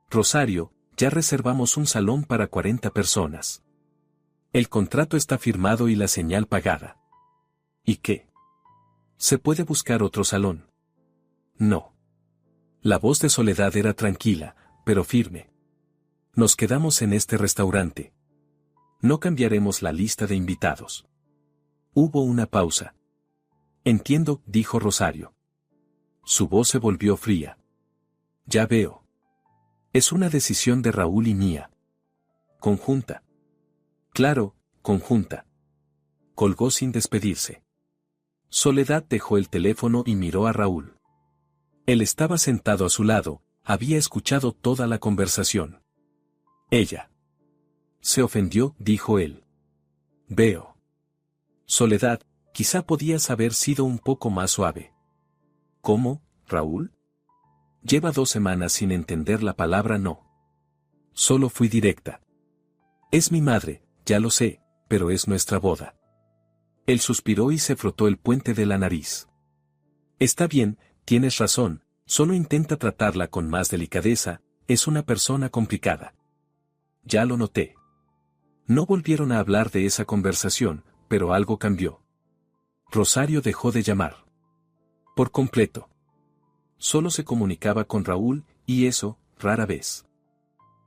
Rosario, ya reservamos un salón para 40 personas. El contrato está firmado y la señal pagada. ¿Y qué? ¿Se puede buscar otro salón? No. La voz de Soledad era tranquila, pero firme. Nos quedamos en este restaurante. No cambiaremos la lista de invitados. Hubo una pausa. Entiendo, dijo Rosario. Su voz se volvió fría. Ya veo. Es una decisión de Raúl y mía. Conjunta. Claro, conjunta. Colgó sin despedirse. Soledad dejó el teléfono y miró a Raúl. Él estaba sentado a su lado, había escuchado toda la conversación. Ella. Se ofendió, dijo él. Veo. Soledad, quizá podías haber sido un poco más suave. ¿Cómo, Raúl? Lleva 2 semanas sin entender la palabra no. Solo fui directa. Es mi madre, ya lo sé, pero es nuestra boda. Él suspiró y se frotó el puente de la nariz. Está bien, tienes razón, Solo intenta tratarla con más delicadeza, es una persona complicada. Ya lo noté. No volvieron a hablar de esa conversación, pero algo cambió. Rosario dejó de llamar. Por completo. Solo se comunicaba con Raúl, y eso, rara vez.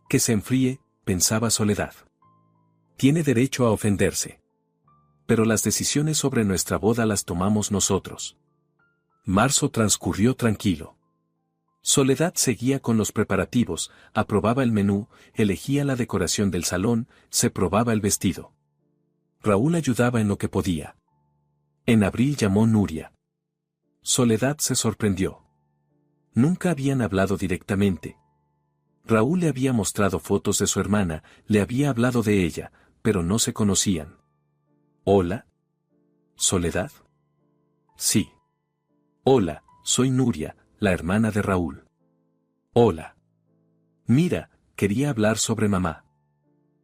Que se enfríe, pensaba Soledad. Tiene derecho a ofenderse. Pero las decisiones sobre nuestra boda las tomamos nosotros. Marzo transcurrió tranquilo. Soledad seguía con los preparativos, aprobaba el menú, elegía la decoración del salón, se probaba el vestido. Raúl ayudaba en lo que podía. En abril llamó Nuria. Soledad se sorprendió. Nunca habían hablado directamente. Raúl le había mostrado fotos de su hermana, le había hablado de ella, pero no se conocían. ¿Hola? ¿Soledad? Sí. Hola, soy Nuria, la hermana de Raúl. Hola. Mira, quería hablar sobre mamá.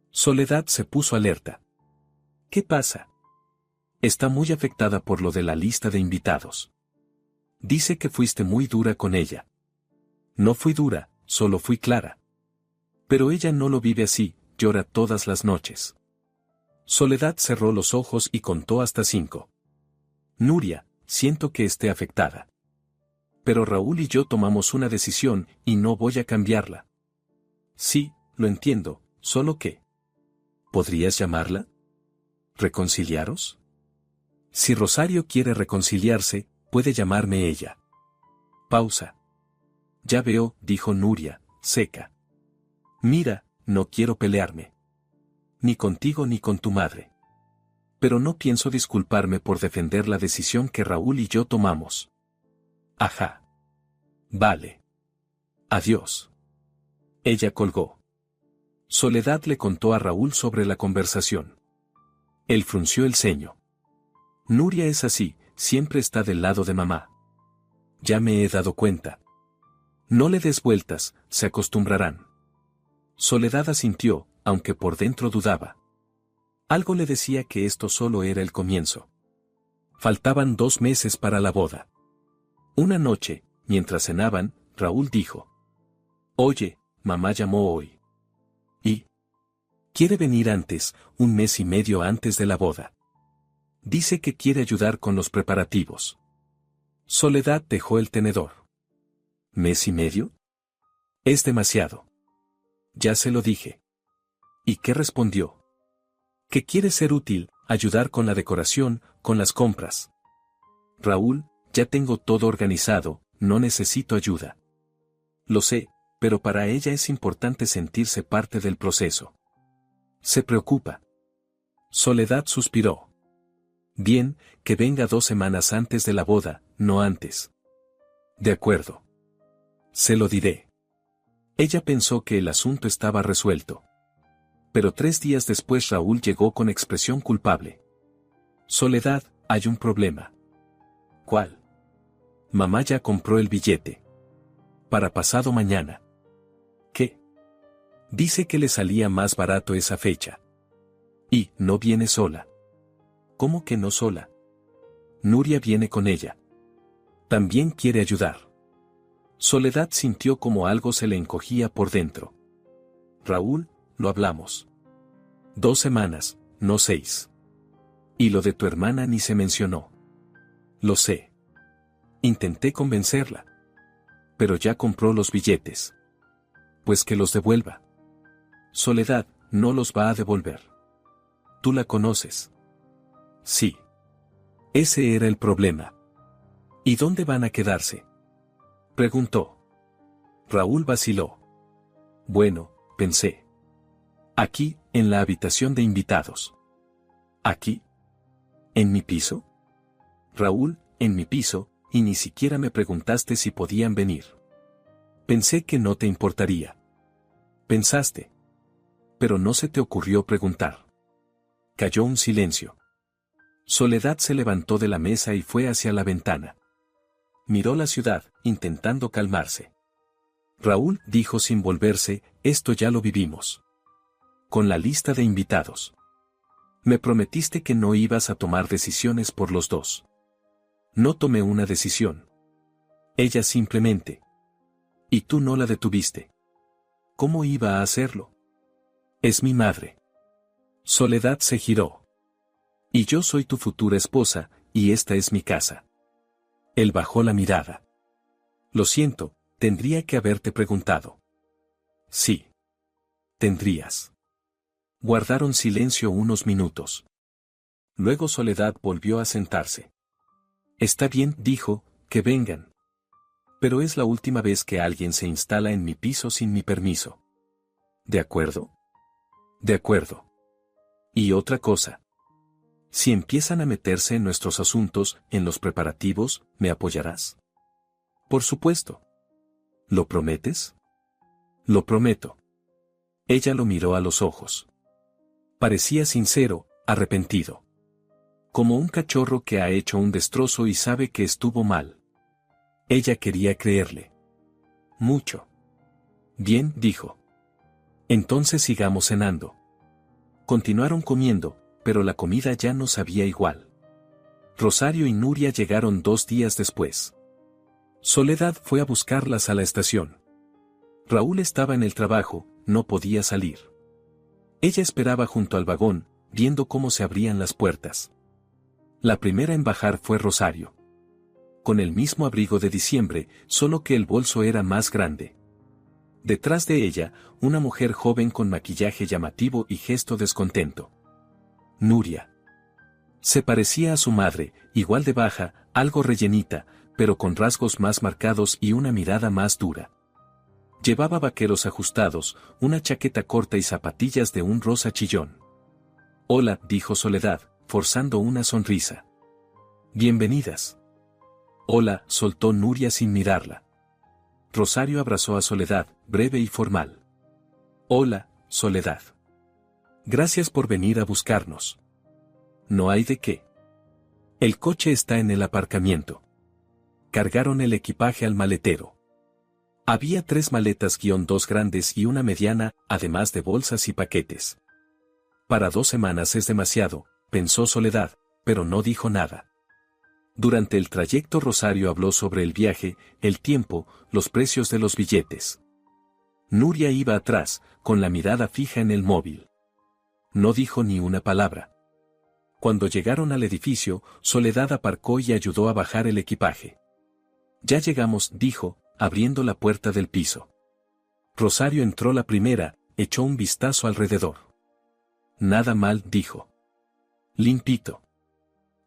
Soledad se puso alerta. ¿Qué pasa? Está muy afectada por lo de la lista de invitados. Dice que fuiste muy dura con ella. No fui dura, solo fui clara. Pero ella no lo vive así, llora todas las noches. Soledad cerró los ojos y contó hasta 5. Nuria, siento que esté afectada. Pero Raúl y yo tomamos una decisión y no voy a cambiarla. Sí, lo entiendo, solo que... ¿Podrías llamarla? ¿Reconciliaros? Si Rosario quiere reconciliarse, puede llamarme ella. Pausa. Ya veo, dijo Nuria, seca. Mira, no quiero pelearme. Ni contigo ni con tu madre. Pero no pienso disculparme por defender la decisión que Raúl y yo tomamos. Ajá. Vale. Adiós. Ella colgó. Soledad le contó a Raúl sobre la conversación. Él frunció el ceño. Nuria es así, siempre está del lado de mamá. Ya me he dado cuenta. No le des vueltas, se acostumbrarán. Soledad asintió, aunque por dentro dudaba. Algo le decía que esto solo era el comienzo. Faltaban 2 meses para la boda. Una noche, mientras cenaban, Raúl dijo: Oye, mamá llamó hoy. ¿Y? Quiere venir antes, 1 mes y medio antes de la boda. Dice que quiere ayudar con los preparativos. Soledad dejó el tenedor. ¿Mes y medio? Es demasiado. Ya se lo dije. ¿Y qué respondió? Que quiere ser útil, ayudar con la decoración, con las compras. Raúl, ya tengo todo organizado, no necesito ayuda. Lo sé, pero para ella es importante sentirse parte del proceso. Se preocupa. Soledad suspiró. Bien, que venga 2 semanas antes de la boda, no antes. De acuerdo. Se lo diré. Ella pensó que el asunto estaba resuelto. Pero 3 días después Raúl llegó con expresión culpable. Soledad, hay un problema. ¿Cuál? Mamá ya compró el billete. Para pasado mañana. ¿Qué? Dice que le salía más barato esa fecha. Y, no viene sola. ¿Cómo que no sola? Nuria viene con ella. También quiere ayudar. Soledad sintió como algo se le encogía por dentro. Raúl, lo hablamos. 2 semanas, no 6. Y lo de tu hermana ni se mencionó. Lo sé. Intenté convencerla. Pero ya compró los billetes. Pues que los devuelva. Soledad, no los va a devolver. Tú la conoces. Sí. Ese era el problema. ¿Y dónde van a quedarse? Preguntó. Raúl vaciló. Bueno, pensé. Aquí, en la habitación de invitados. ¿Aquí? ¿En mi piso? Raúl, en mi piso, y ni siquiera me preguntaste si podían venir. Pensé que no te importaría. Pensaste. Pero no se te ocurrió preguntar. Cayó un silencio. Soledad se levantó de la mesa y fue hacia la ventana. Miró la ciudad, intentando calmarse. Raúl dijo sin volverse, esto ya lo vivimos. Con la lista de invitados. Me prometiste que no ibas a tomar decisiones por los dos. No tomé una decisión. Ella simplemente. Y tú no la detuviste. ¿Cómo iba a hacerlo? Es mi madre. Soledad se giró. Y yo soy tu futura esposa, y esta es mi casa. Él bajó la mirada. Lo siento, tendría que haberte preguntado. Sí. Tendrías. Guardaron silencio unos minutos. Luego Soledad volvió a sentarse. Está bien, dijo, que vengan. Pero es la última vez que alguien se instala en mi piso sin mi permiso. ¿De acuerdo? De acuerdo. Y otra cosa. Si empiezan a meterse en nuestros asuntos, en los preparativos, ¿me apoyarás? Por supuesto. ¿Lo prometes? Lo prometo. Ella lo miró a los ojos. Parecía sincero, arrepentido. Como un cachorro que ha hecho un destrozo y sabe que estuvo mal. Ella quería creerle. Mucho. Bien, dijo. Entonces sigamos cenando. Continuaron comiendo, pero la comida ya no sabía igual. Rosario y Nuria llegaron 2 días después. Soledad fue a buscarlas a la estación. Raúl estaba en el trabajo, no podía salir. Ella esperaba junto al vagón, viendo cómo se abrían las puertas. La primera en bajar fue Rosario. Con el mismo abrigo de diciembre, solo que el bolso era más grande. Detrás de ella, una mujer joven con maquillaje llamativo y gesto descontento. Nuria. Se parecía a su madre, igual de baja, algo rellenita, pero con rasgos más marcados y una mirada más dura. Llevaba vaqueros ajustados, una chaqueta corta y zapatillas de un rosa chillón. Hola, dijo Soledad, forzando una sonrisa. Bienvenidas. Hola, soltó Nuria sin mirarla. Rosario abrazó a Soledad, breve y formal. Hola, Soledad. Gracias por venir a buscarnos. No hay de qué. El coche está en el aparcamiento. Cargaron el equipaje al maletero. Había 3 maletas, 2 grandes y una mediana, además de bolsas y paquetes. Para 2 semanas es demasiado, pensó Soledad, pero no dijo nada. Durante el trayecto Rosario habló sobre el viaje, el tiempo, los precios de los billetes. Nuria iba atrás, con la mirada fija en el móvil. No dijo ni una palabra. Cuando llegaron al edificio, Soledad aparcó y ayudó a bajar el equipaje. Ya llegamos, dijo, abriendo la puerta del piso. Rosario entró la primera, echó un vistazo alrededor. Nada mal, dijo. Limpito.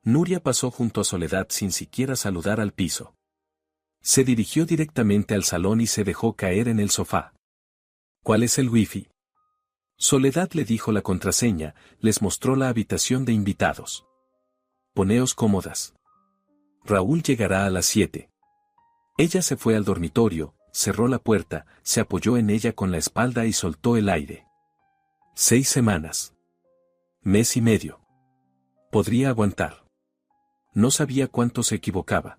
Nuria pasó junto a Soledad sin siquiera saludar al piso. Se dirigió directamente al salón y se dejó caer en el sofá. ¿Cuál es el wifi? Soledad le dijo la contraseña, les mostró la habitación de invitados. Poneos cómodas. Raúl llegará a las 7. Ella se fue al dormitorio, cerró la puerta, se apoyó en ella con la espalda y soltó el aire. 6 semanas. Mes y medio. Podría aguantar. No sabía cuánto se equivocaba.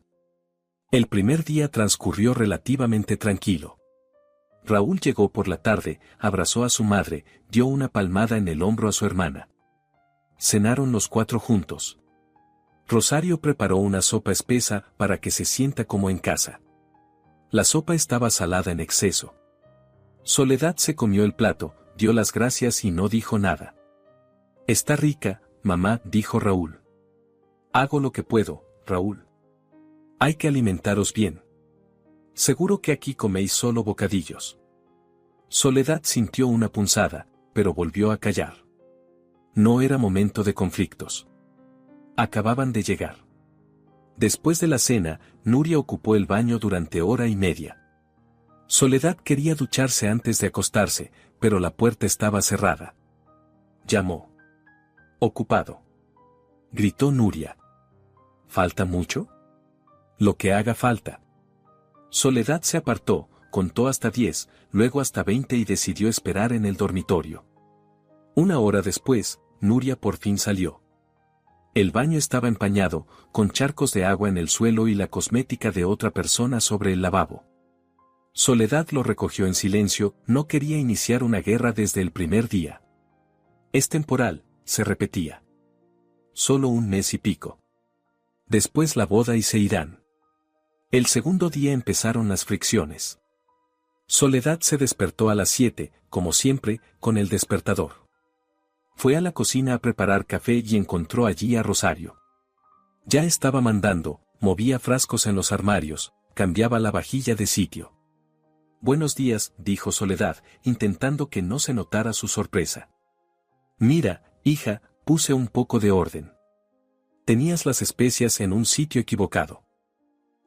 El primer día transcurrió relativamente tranquilo. Raúl llegó por la tarde, abrazó a su madre, dio una palmada en el hombro a su hermana. Cenaron los 4 juntos. Rosario preparó una sopa espesa para que se sienta como en casa. La sopa estaba salada en exceso. Soledad se comió el plato, dio las gracias y no dijo nada. Está rica, mamá, dijo Raúl. Hago lo que puedo, Raúl. Hay que alimentaros bien. Seguro que aquí coméis solo bocadillos. Soledad sintió una punzada, pero volvió a callar. No era momento de conflictos. Acababan de llegar. Después de la cena, Nuria ocupó el baño durante 1 hora y media. Soledad quería ducharse antes de acostarse, pero la puerta estaba cerrada. Llamó. Ocupado. Gritó Nuria. ¿Falta mucho? Lo que haga falta. Soledad se apartó, contó hasta 10, luego hasta 20 y decidió esperar en el dormitorio. 1 hora después, Nuria por fin salió. El baño estaba empañado, con charcos de agua en el suelo y la cosmética de otra persona sobre el lavabo. Soledad lo recogió en silencio, no quería iniciar una guerra desde el primer día. Es temporal, se repetía. Solo 1 mes y pico. Después la boda y se irán. El segundo día empezaron las fricciones. Soledad se despertó a las 7, como siempre, con el despertador. Fue a la cocina a preparar café y encontró allí a Rosario. Ya estaba mandando, movía frascos en los armarios, cambiaba la vajilla de sitio. «Buenos días», dijo Soledad, intentando que no se notara su sorpresa. «Mira, hija, puse un poco de orden. Tenías las especias en un sitio equivocado.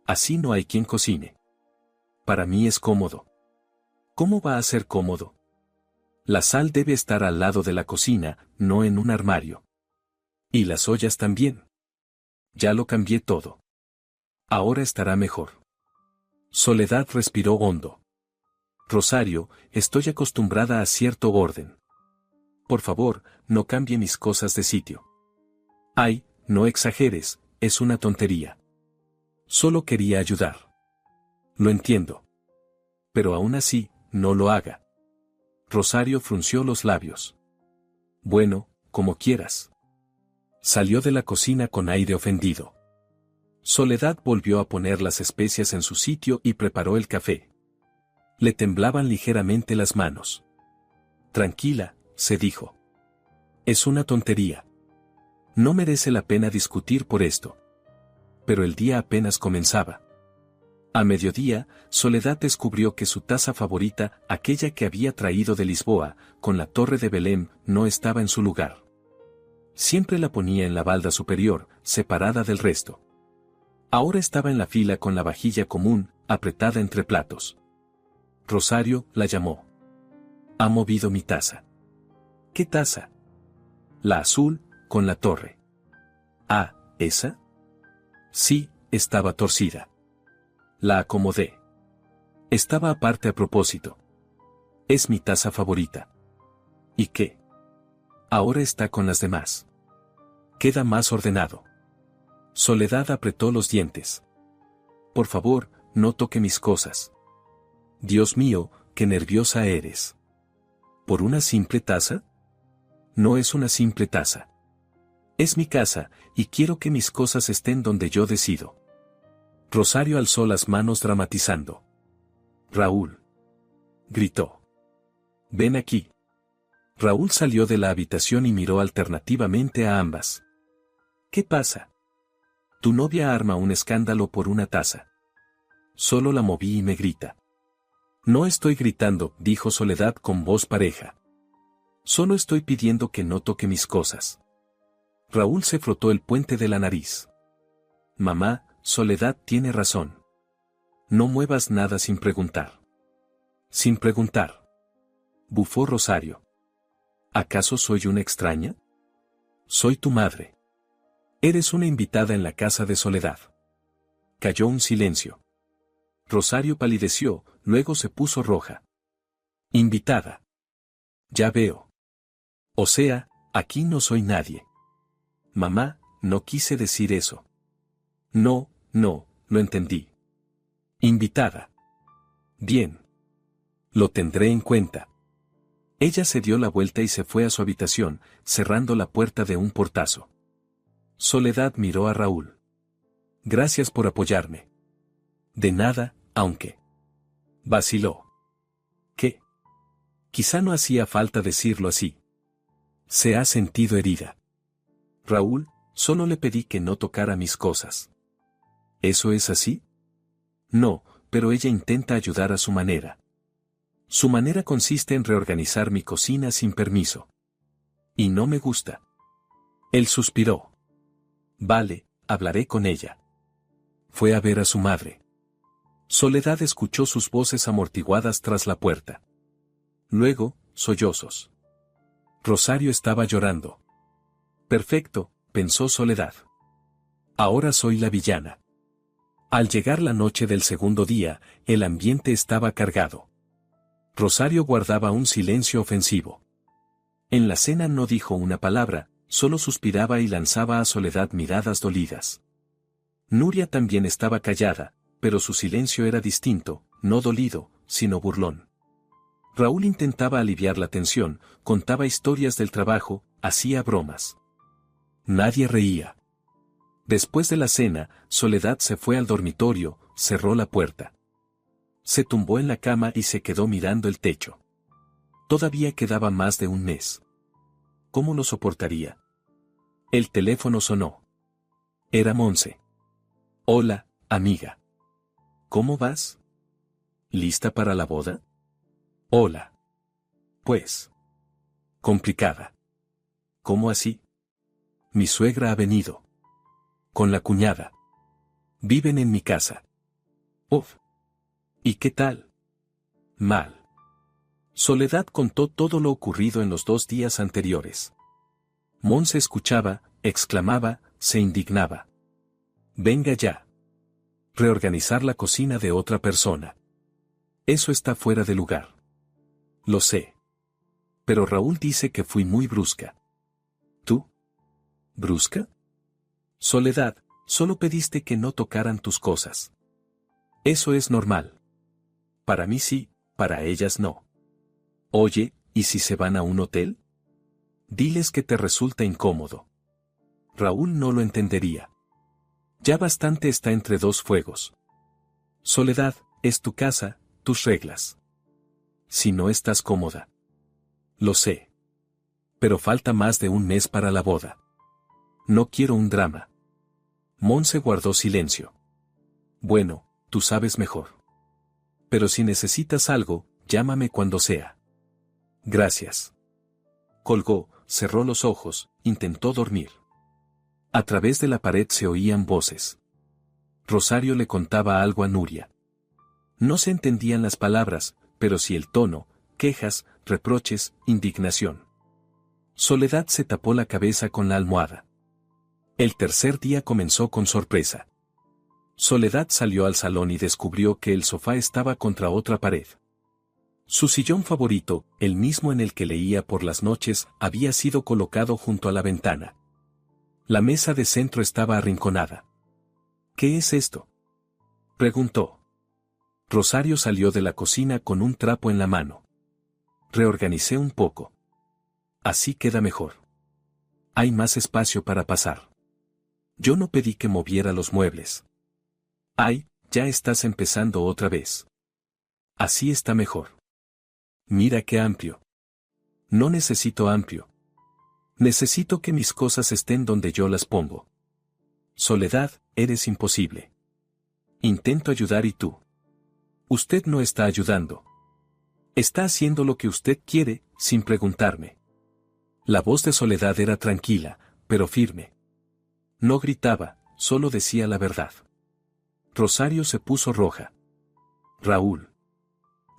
Así no hay quien cocine. Para mí es cómodo». «¿Cómo va a ser cómodo? La sal debe estar al lado de la cocina, no en un armario. Y las ollas también. Ya lo cambié todo. Ahora estará mejor». Soledad respiró hondo. «Rosario, estoy acostumbrada a cierto orden. Por favor, no cambie mis cosas de sitio». «Ay, no exageres, es una tontería. Solo quería ayudar». «Lo entiendo. Pero aún así, no lo haga». Rosario frunció los labios. «Bueno, como quieras». Salió de la cocina con aire ofendido. Soledad volvió a poner las especias en su sitio y preparó el café. Le temblaban ligeramente las manos. «Tranquila», se dijo. «Es una tontería. No merece la pena discutir por esto». Pero el día apenas comenzaba. A mediodía, Soledad descubrió que su taza favorita, aquella que había traído de Lisboa, con la torre de Belém, no estaba en su lugar. Siempre la ponía en la balda superior, separada del resto. Ahora estaba en la fila con la vajilla común, apretada entre platos. Rosario la llamó. «Ha movido mi taza». «¿Qué taza?» «La azul, con la torre». «Ah, ¿esa?» «Sí, estaba torcida. La acomodé. Estaba aparte a propósito. Es mi taza favorita». «¿Y qué?» «Ahora está con las demás. Queda más ordenado». Soledad apretó los dientes. «Por favor, no toque mis cosas». «Dios mío, qué nerviosa eres». «¿Por una simple taza?» «No es una simple taza. Es mi casa, y quiero que mis cosas estén donde yo decido». Rosario alzó las manos dramatizando. «Raúl», gritó. «Ven aquí». Raúl salió de la habitación y miró alternativamente a ambas. «¿Qué pasa? Tu novia arma un escándalo por una taza. Solo la moví y me grita». «No estoy gritando», dijo Soledad con voz pareja. «Solo estoy pidiendo que no toque mis cosas». Raúl se frotó el puente de la nariz. «Mamá, Soledad tiene razón. No muevas nada sin preguntar». «Sin preguntar», bufó Rosario. «¿Acaso soy una extraña? Soy tu madre. Eres una invitada en la casa de Soledad». Cayó un silencio. Rosario palideció, luego se puso roja. «Invitada. Ya veo. O sea, aquí no soy nadie». «Mamá, no quise decir eso». «No, lo entendí». «Invitada. Bien. Lo tendré en cuenta». Ella se dio la vuelta y se fue a su habitación, cerrando la puerta de un portazo. Soledad miró a Raúl. «Gracias por apoyarme». «De nada, aunque». Vaciló. «¿Qué?» Quizá no hacía falta decirlo así. Se ha sentido herida. «Raúl, solo le pedí que no tocara mis cosas». ¿Eso es así? No, pero ella intenta ayudar a su manera. Su manera consiste en reorganizar mi cocina sin permiso. Y no me gusta. Él suspiró. «Vale, hablaré con ella». Fue a ver a su madre. Soledad escuchó sus voces amortiguadas tras la puerta. Luego, sollozos. Rosario estaba llorando. «Perfecto», pensó Soledad. «Ahora soy la villana». Al llegar la noche del segundo día, el ambiente estaba cargado. Rosario guardaba un silencio ofensivo. En la cena no dijo una palabra, solo suspiraba y lanzaba a Soledad miradas dolidas. Nuria también estaba callada, pero su silencio era distinto, no dolido, sino burlón. Raúl intentaba aliviar la tensión, contaba historias del trabajo, hacía bromas. Nadie reía. Después de la cena, Soledad se fue al dormitorio, cerró la puerta. Se tumbó en la cama y se quedó mirando el techo. Todavía quedaba más de un mes. ¿Cómo lo soportaría? El teléfono sonó. Era Monse. Hola, amiga. ¿Cómo vas? ¿Lista para la boda? Hola. Pues. Complicada. ¿Cómo así? Mi suegra ha venido. Con la cuñada. Viven en mi casa. Uf. ¿Y qué tal? Mal. Soledad contó todo lo ocurrido en los 2 días anteriores. Monse escuchaba, exclamaba, se indignaba. Venga ya. Reorganizar la cocina de otra persona. Eso está fuera de lugar. Lo sé. Pero Raúl dice que fui muy brusca. ¿Tú? ¿Brusca? Soledad, solo pediste que no tocaran tus cosas. Eso es normal. Para mí sí, para ellas no. Oye, ¿y si se van a un hotel? Diles que te resulta incómodo. Raúl no lo entendería. Ya bastante está entre 2 fuegos. Soledad, es tu casa, tus reglas. Si no estás cómoda. Lo sé. Pero falta más de un mes para la boda. No quiero un drama. Monse guardó silencio. Bueno, tú sabes mejor. Pero si necesitas algo, llámame cuando sea. Gracias. Colgó, cerró los ojos, intentó dormir. A través de la pared se oían voces. Rosario le contaba algo a Nuria. No se entendían las palabras, pero sí el tono, quejas, reproches, indignación. Soledad se tapó la cabeza con la almohada. El tercer día comenzó con sorpresa. Soledad salió al salón y descubrió que el sofá estaba contra otra pared. Su sillón favorito, el mismo en el que leía por las noches, había sido colocado junto a la ventana. La mesa de centro estaba arrinconada. ¿Qué es esto?, preguntó. Rosario salió de la cocina con un trapo en la mano. Reorganicé un poco. Así queda mejor. Hay más espacio para pasar. Yo no pedí que moviera los muebles. Ay, ya estás empezando otra vez. Así está mejor. Mira qué amplio. No necesito amplio. Necesito que mis cosas estén donde yo las pongo. Soledad, eres imposible. Intento ayudar y tú. Usted no está ayudando. Está haciendo lo que usted quiere, sin preguntarme. La voz de Soledad era tranquila, pero firme. No gritaba, solo decía la verdad. Rosario se puso roja. Raúl.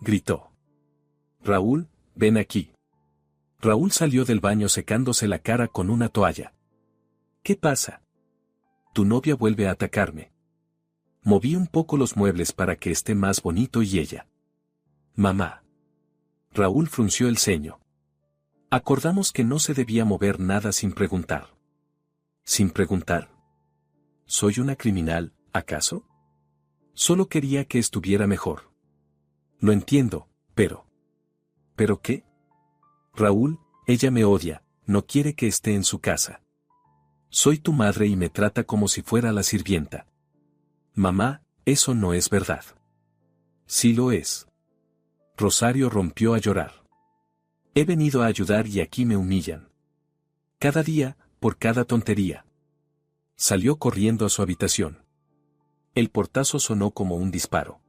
Gritó. Raúl, ven aquí. Raúl salió del baño secándose la cara con una toalla. ¿Qué pasa? Tu novia vuelve a atacarme. Moví un poco los muebles para que esté más bonito y ella. Mamá. Raúl frunció el ceño. Acordamos que no se debía mover nada sin preguntar. ¿Sin preguntar? ¿Soy una criminal, acaso? Solo quería que estuviera mejor. Lo entiendo, pero... ¿Pero qué? Raúl, ella me odia, no quiere que esté en su casa. Soy tu madre y me trata como si fuera la sirvienta. Mamá, eso no es verdad. Sí lo es. Rosario rompió a llorar. He venido a ayudar y aquí me humillan. Cada día, por cada tontería. Salió corriendo a su habitación. El portazo sonó como un disparo.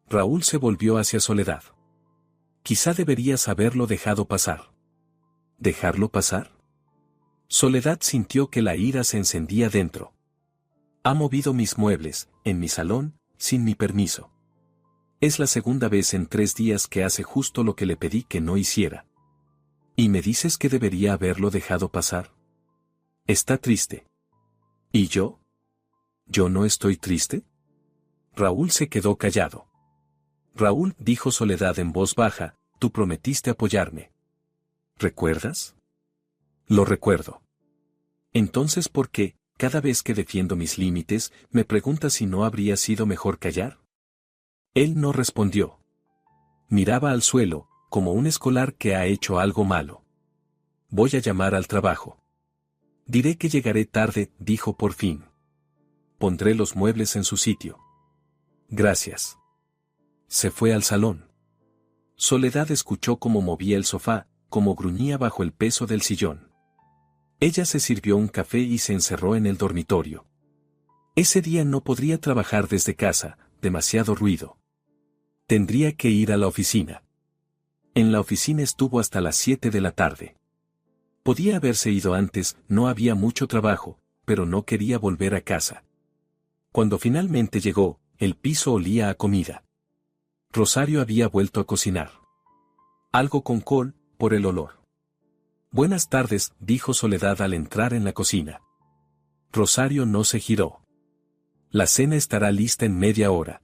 Raúl se volvió hacia Soledad. Quizá deberías haberlo dejado pasar. ¿Dejarlo pasar? Soledad sintió que la ira se encendía dentro. Ha movido mis muebles, en mi salón, sin mi permiso. Es la segunda vez en 3 días que hace justo lo que le pedí que no hiciera. ¿Y me dices que debería haberlo dejado pasar? Está triste. ¿Y yo? ¿Yo no estoy triste? Raúl se quedó callado. Raúl, dijo Soledad en voz baja, tú prometiste apoyarme. ¿Recuerdas? Lo recuerdo. Entonces, ¿por qué, cada vez que defiendo mis límites, me preguntas si no habría sido mejor callar? Él no respondió. Miraba al suelo, como un escolar que ha hecho algo malo. Voy a llamar al trabajo. Diré que llegaré tarde, dijo por fin. Pondré los muebles en su sitio. Gracias. se fue al salón. Soledad escuchó cómo movía el sofá, cómo gruñía bajo el peso del sillón. Ella se sirvió un café y se encerró en el dormitorio. Ese día no podría trabajar desde casa, demasiado ruido. Tendría que ir a la oficina. En la oficina estuvo hasta las 7 de la tarde. Podía haberse ido antes, no había mucho trabajo, pero no quería volver a casa. Cuando finalmente llegó, el piso olía a comida. Rosario había vuelto a cocinar. Algo con col, por el olor. Buenas tardes, dijo Soledad al entrar en la cocina. Rosario no se giró. La cena estará lista en media hora.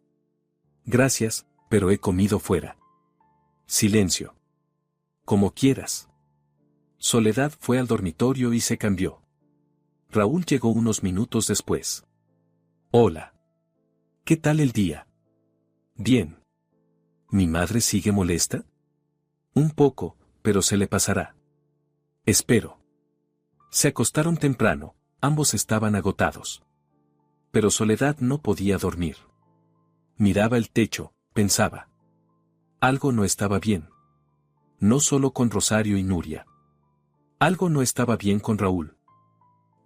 Gracias, pero he comido fuera. Silencio. Como quieras. Soledad fue al dormitorio y se cambió. Raúl llegó unos minutos después. Hola. ¿Qué tal el día? Bien. ¿Mi madre sigue molesta? Un poco, pero se le pasará. Espero. Se acostaron temprano, ambos estaban agotados. Pero Soledad no podía dormir. Miraba el techo, pensaba. Algo no estaba bien. No solo con Rosario y Nuria. Algo no estaba bien con Raúl.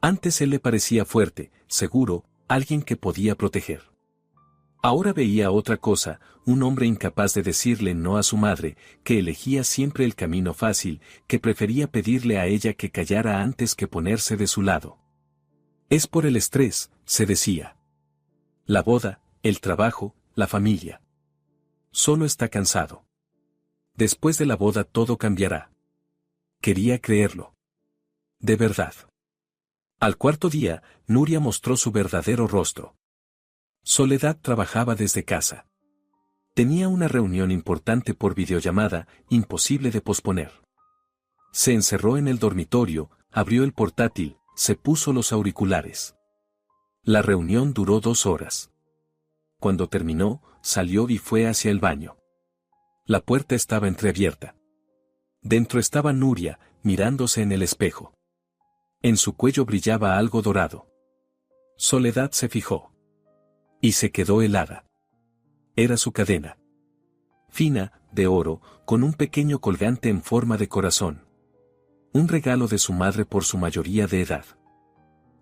Antes él le parecía fuerte, seguro, alguien que podía proteger. Ahora veía otra cosa, un hombre incapaz de decirle no a su madre, que elegía siempre el camino fácil, que prefería pedirle a ella que callara antes que ponerse de su lado. Es por el estrés, se decía. La boda, el trabajo, la familia. Solo está cansado. Después de la boda todo cambiará. Quería creerlo. De verdad. Al cuarto día, Nuria mostró su verdadero rostro. Soledad trabajaba desde casa. Tenía una reunión importante por videollamada, imposible de posponer. Se encerró en el dormitorio, abrió el portátil, se puso los auriculares. La reunión duró 2 horas. Cuando terminó, salió y fue hacia el baño. La puerta estaba entreabierta. Dentro estaba Nuria, mirándose en el espejo. En su cuello brillaba algo dorado. Soledad se fijó. Y se quedó helada. Era su cadena. Fina, de oro, con un pequeño colgante en forma de corazón. Un regalo de su madre por su mayoría de edad.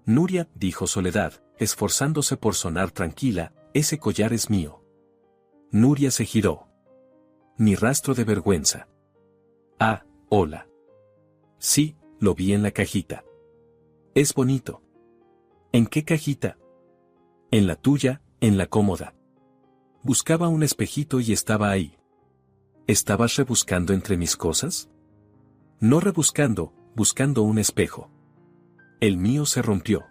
Nuria, dijo Soledad, esforzándose por sonar tranquila, ese collar es mío. Nuria se giró. Ni rastro de vergüenza. Ah, hola. Sí, lo vi en la cajita. Es bonito. ¿En qué cajita? En la tuya, en la cómoda. Buscaba un espejito y estaba ahí. ¿Estabas rebuscando entre mis cosas? No rebuscando, buscando un espejo. El mío se rompió.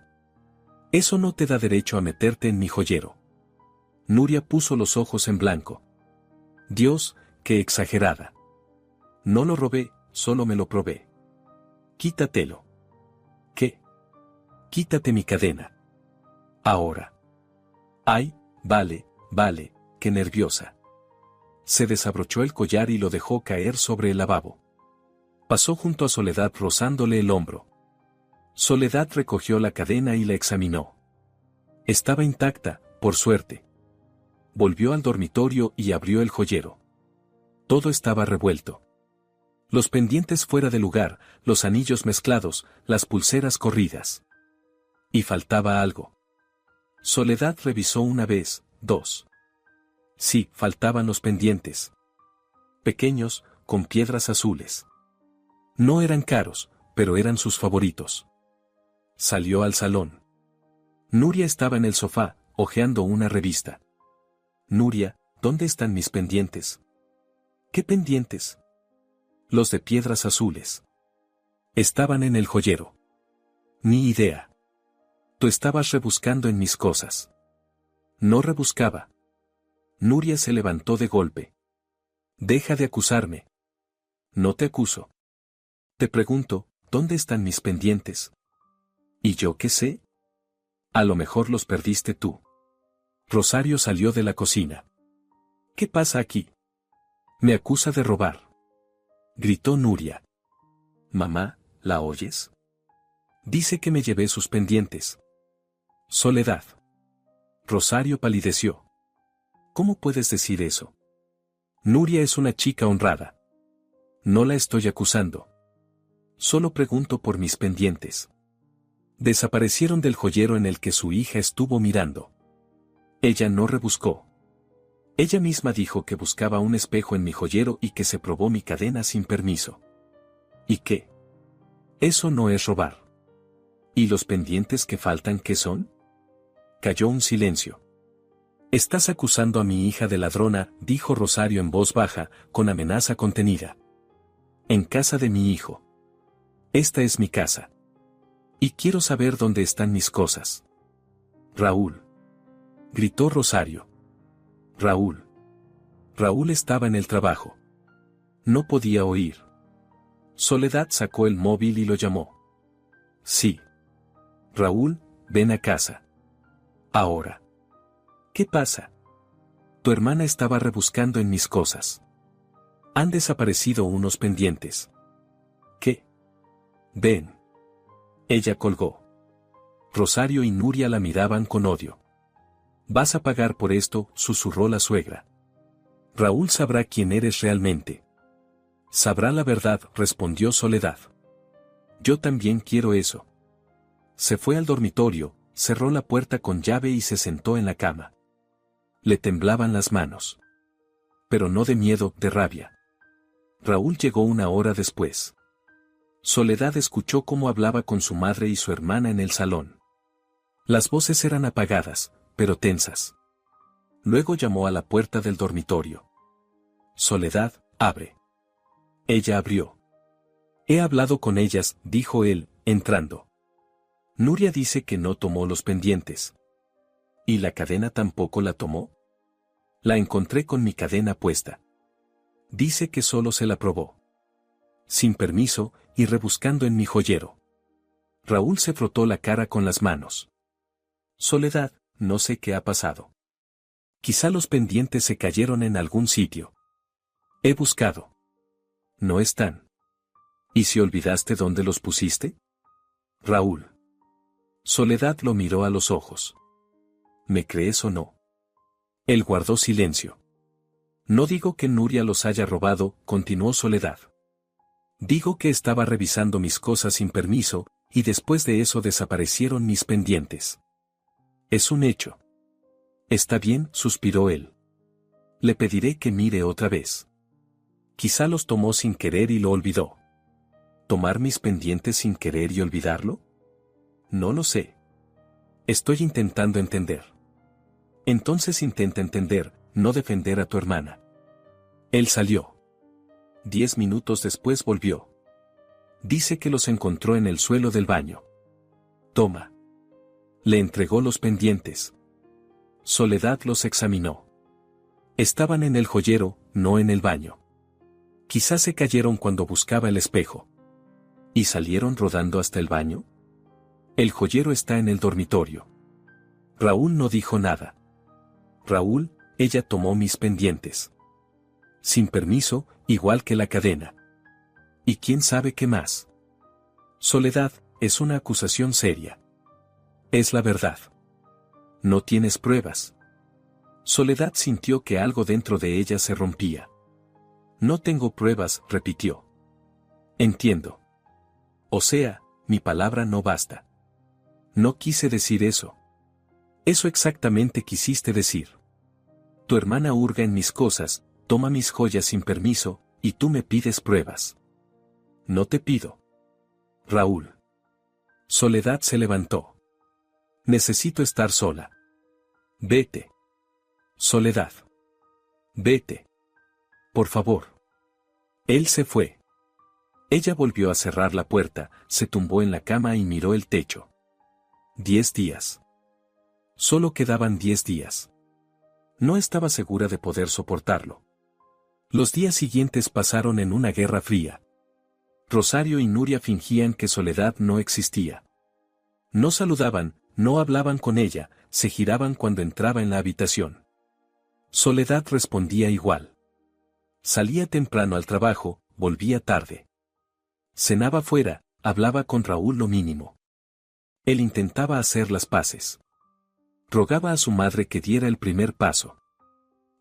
Eso no te da derecho a meterte en mi joyero. Nuria puso los ojos en blanco. Dios, qué exagerada. No lo robé, solo me lo probé. Quítatelo. ¿Qué? Quítate mi cadena. Ahora. Ay, vale, qué nerviosa. Se desabrochó el collar y lo dejó caer sobre el lavabo. Pasó junto a Soledad rozándole el hombro. Soledad recogió la cadena y la examinó. Estaba intacta, por suerte. Volvió al dormitorio y abrió el joyero. Todo estaba revuelto. Los pendientes fuera de lugar, los anillos mezclados, las pulseras corridas. Y faltaba algo. Soledad revisó una vez, 2. Sí, faltaban los pendientes. Pequeños, con piedras azules. No eran caros, pero eran sus favoritos. Salió al salón. Nuria estaba en el sofá, hojeando una revista. Nuria, ¿dónde están mis pendientes? ¿Qué pendientes? Los de piedras azules. Estaban en el joyero. Ni idea. Tú estabas rebuscando en mis cosas. No rebuscaba. Nuria se levantó de golpe. Deja de acusarme. No te acuso. Te pregunto, ¿dónde están mis pendientes? ¿Y yo qué sé? A lo mejor los perdiste tú. Rosario salió de la cocina. ¿Qué pasa aquí? Me acusa de robar. Gritó Nuria. Mamá, ¿la oyes? Dice que me llevé sus pendientes. Soledad. Rosario palideció. ¿Cómo puedes decir eso? Nuria es una chica honrada. No la estoy acusando. Solo pregunto por mis pendientes. Desaparecieron del joyero en el que su hija estuvo mirando. Ella no rebuscó. Ella misma dijo que buscaba un espejo en mi joyero y que se probó mi cadena sin permiso. ¿Y qué? Eso no es robar. ¿Y los pendientes que faltan qué son? Cayó un silencio. Estás acusando a mi hija de ladrona, dijo Rosario en voz baja, con amenaza contenida. En casa de mi hijo. Esta es mi casa. Y quiero saber dónde están mis cosas. Raúl. Gritó Rosario. Raúl. Raúl estaba en el trabajo. No podía oír. Soledad sacó el móvil y lo llamó. Sí. Raúl, ven a casa. Ahora. ¿Qué pasa? Tu hermana estaba rebuscando en mis cosas. Han desaparecido unos pendientes. ¿Qué? Ven. Ella colgó. Rosario y Nuria la miraban con odio. Vas a pagar por esto, susurró la suegra. Raúl sabrá quién eres realmente. Sabrá la verdad, respondió Soledad. Yo también quiero eso. Se fue al dormitorio, cerró la puerta con llave y se sentó en la cama. Le temblaban las manos. Pero no de miedo, de rabia. Raúl llegó una hora después. Soledad escuchó cómo hablaba con su madre y su hermana en el salón. Las voces eran apagadas, pero tensas. Luego llamó a la puerta del dormitorio. Soledad, abre. Ella abrió. He hablado con ellas, dijo él, entrando. Nuria dice que no tomó los pendientes. ¿Y la cadena tampoco la tomó? La encontré con mi cadena puesta. Dice que solo se la probó. Sin permiso, y rebuscando en mi joyero. Raúl se frotó la cara con las manos. Soledad, no sé qué ha pasado. Quizá los pendientes se cayeron en algún sitio. He buscado. No están. ¿Y si olvidaste dónde los pusiste? Raúl. Soledad lo miró a los ojos. ¿Me crees o no? Él guardó silencio. No digo que Nuria los haya robado, continuó Soledad. Digo que estaba revisando mis cosas sin permiso, y después de eso desaparecieron mis pendientes. Es un hecho. Está bien, suspiró él. Le pediré que mire otra vez. Quizá los tomó sin querer y lo olvidó. ¿Tomar mis pendientes sin querer y olvidarlo? No lo sé. Estoy intentando entender. Entonces intenta entender, no defender a tu hermana. Él salió. 10 minutos después volvió. Dice que los encontró en el suelo del baño. Toma. Le entregó los pendientes. Soledad los examinó. Estaban en el joyero, no en el baño. Quizás se cayeron cuando buscaba el espejo. ¿Y salieron rodando hasta el baño? El joyero está en el dormitorio. Raúl no dijo nada. Raúl, ella tomó mis pendientes. Sin permiso, igual que la cadena. ¿Y quién sabe qué más? Soledad, es una acusación seria. Es la verdad. No tienes pruebas. Soledad sintió que algo dentro de ella se rompía. No tengo pruebas, repitió. Entiendo. O sea, mi palabra no basta. No quise decir eso. Eso exactamente quisiste decir. Tu hermana hurga en mis cosas, toma mis joyas sin permiso, y tú me pides pruebas. No te pido. Raúl. Soledad se levantó. Necesito estar sola. Vete. Soledad. Vete. Por favor. Él se fue. Ella volvió a cerrar la puerta, se tumbó en la cama y miró el techo. 10 días. Solo quedaban 10 días. No estaba segura de poder soportarlo. Los días siguientes pasaron en una guerra fría. Rosario y Nuria fingían que Soledad no existía. No saludaban, no hablaban con ella, se giraban cuando entraba en la habitación. Soledad respondía igual. Salía temprano al trabajo, volvía tarde. Cenaba fuera, hablaba con Raúl lo mínimo. Él intentaba hacer las paces. Rogaba a su madre que diera el primer paso.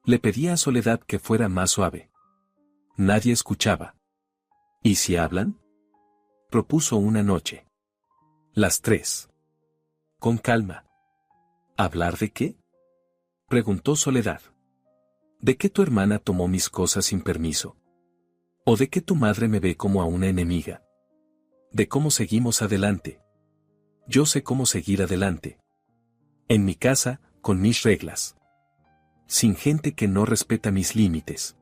Le pedía a Soledad que fuera más suave. Nadie escuchaba. ¿Y si hablan? Propuso una noche. Las 3. Con calma. ¿Hablar de qué? Preguntó Soledad. ¿De qué tu hermana tomó mis cosas sin permiso? ¿O de qué tu madre me ve como a una enemiga? ¿De cómo seguimos adelante? Yo sé cómo seguir adelante. En mi casa, con mis reglas. Sin gente que no respeta mis límites.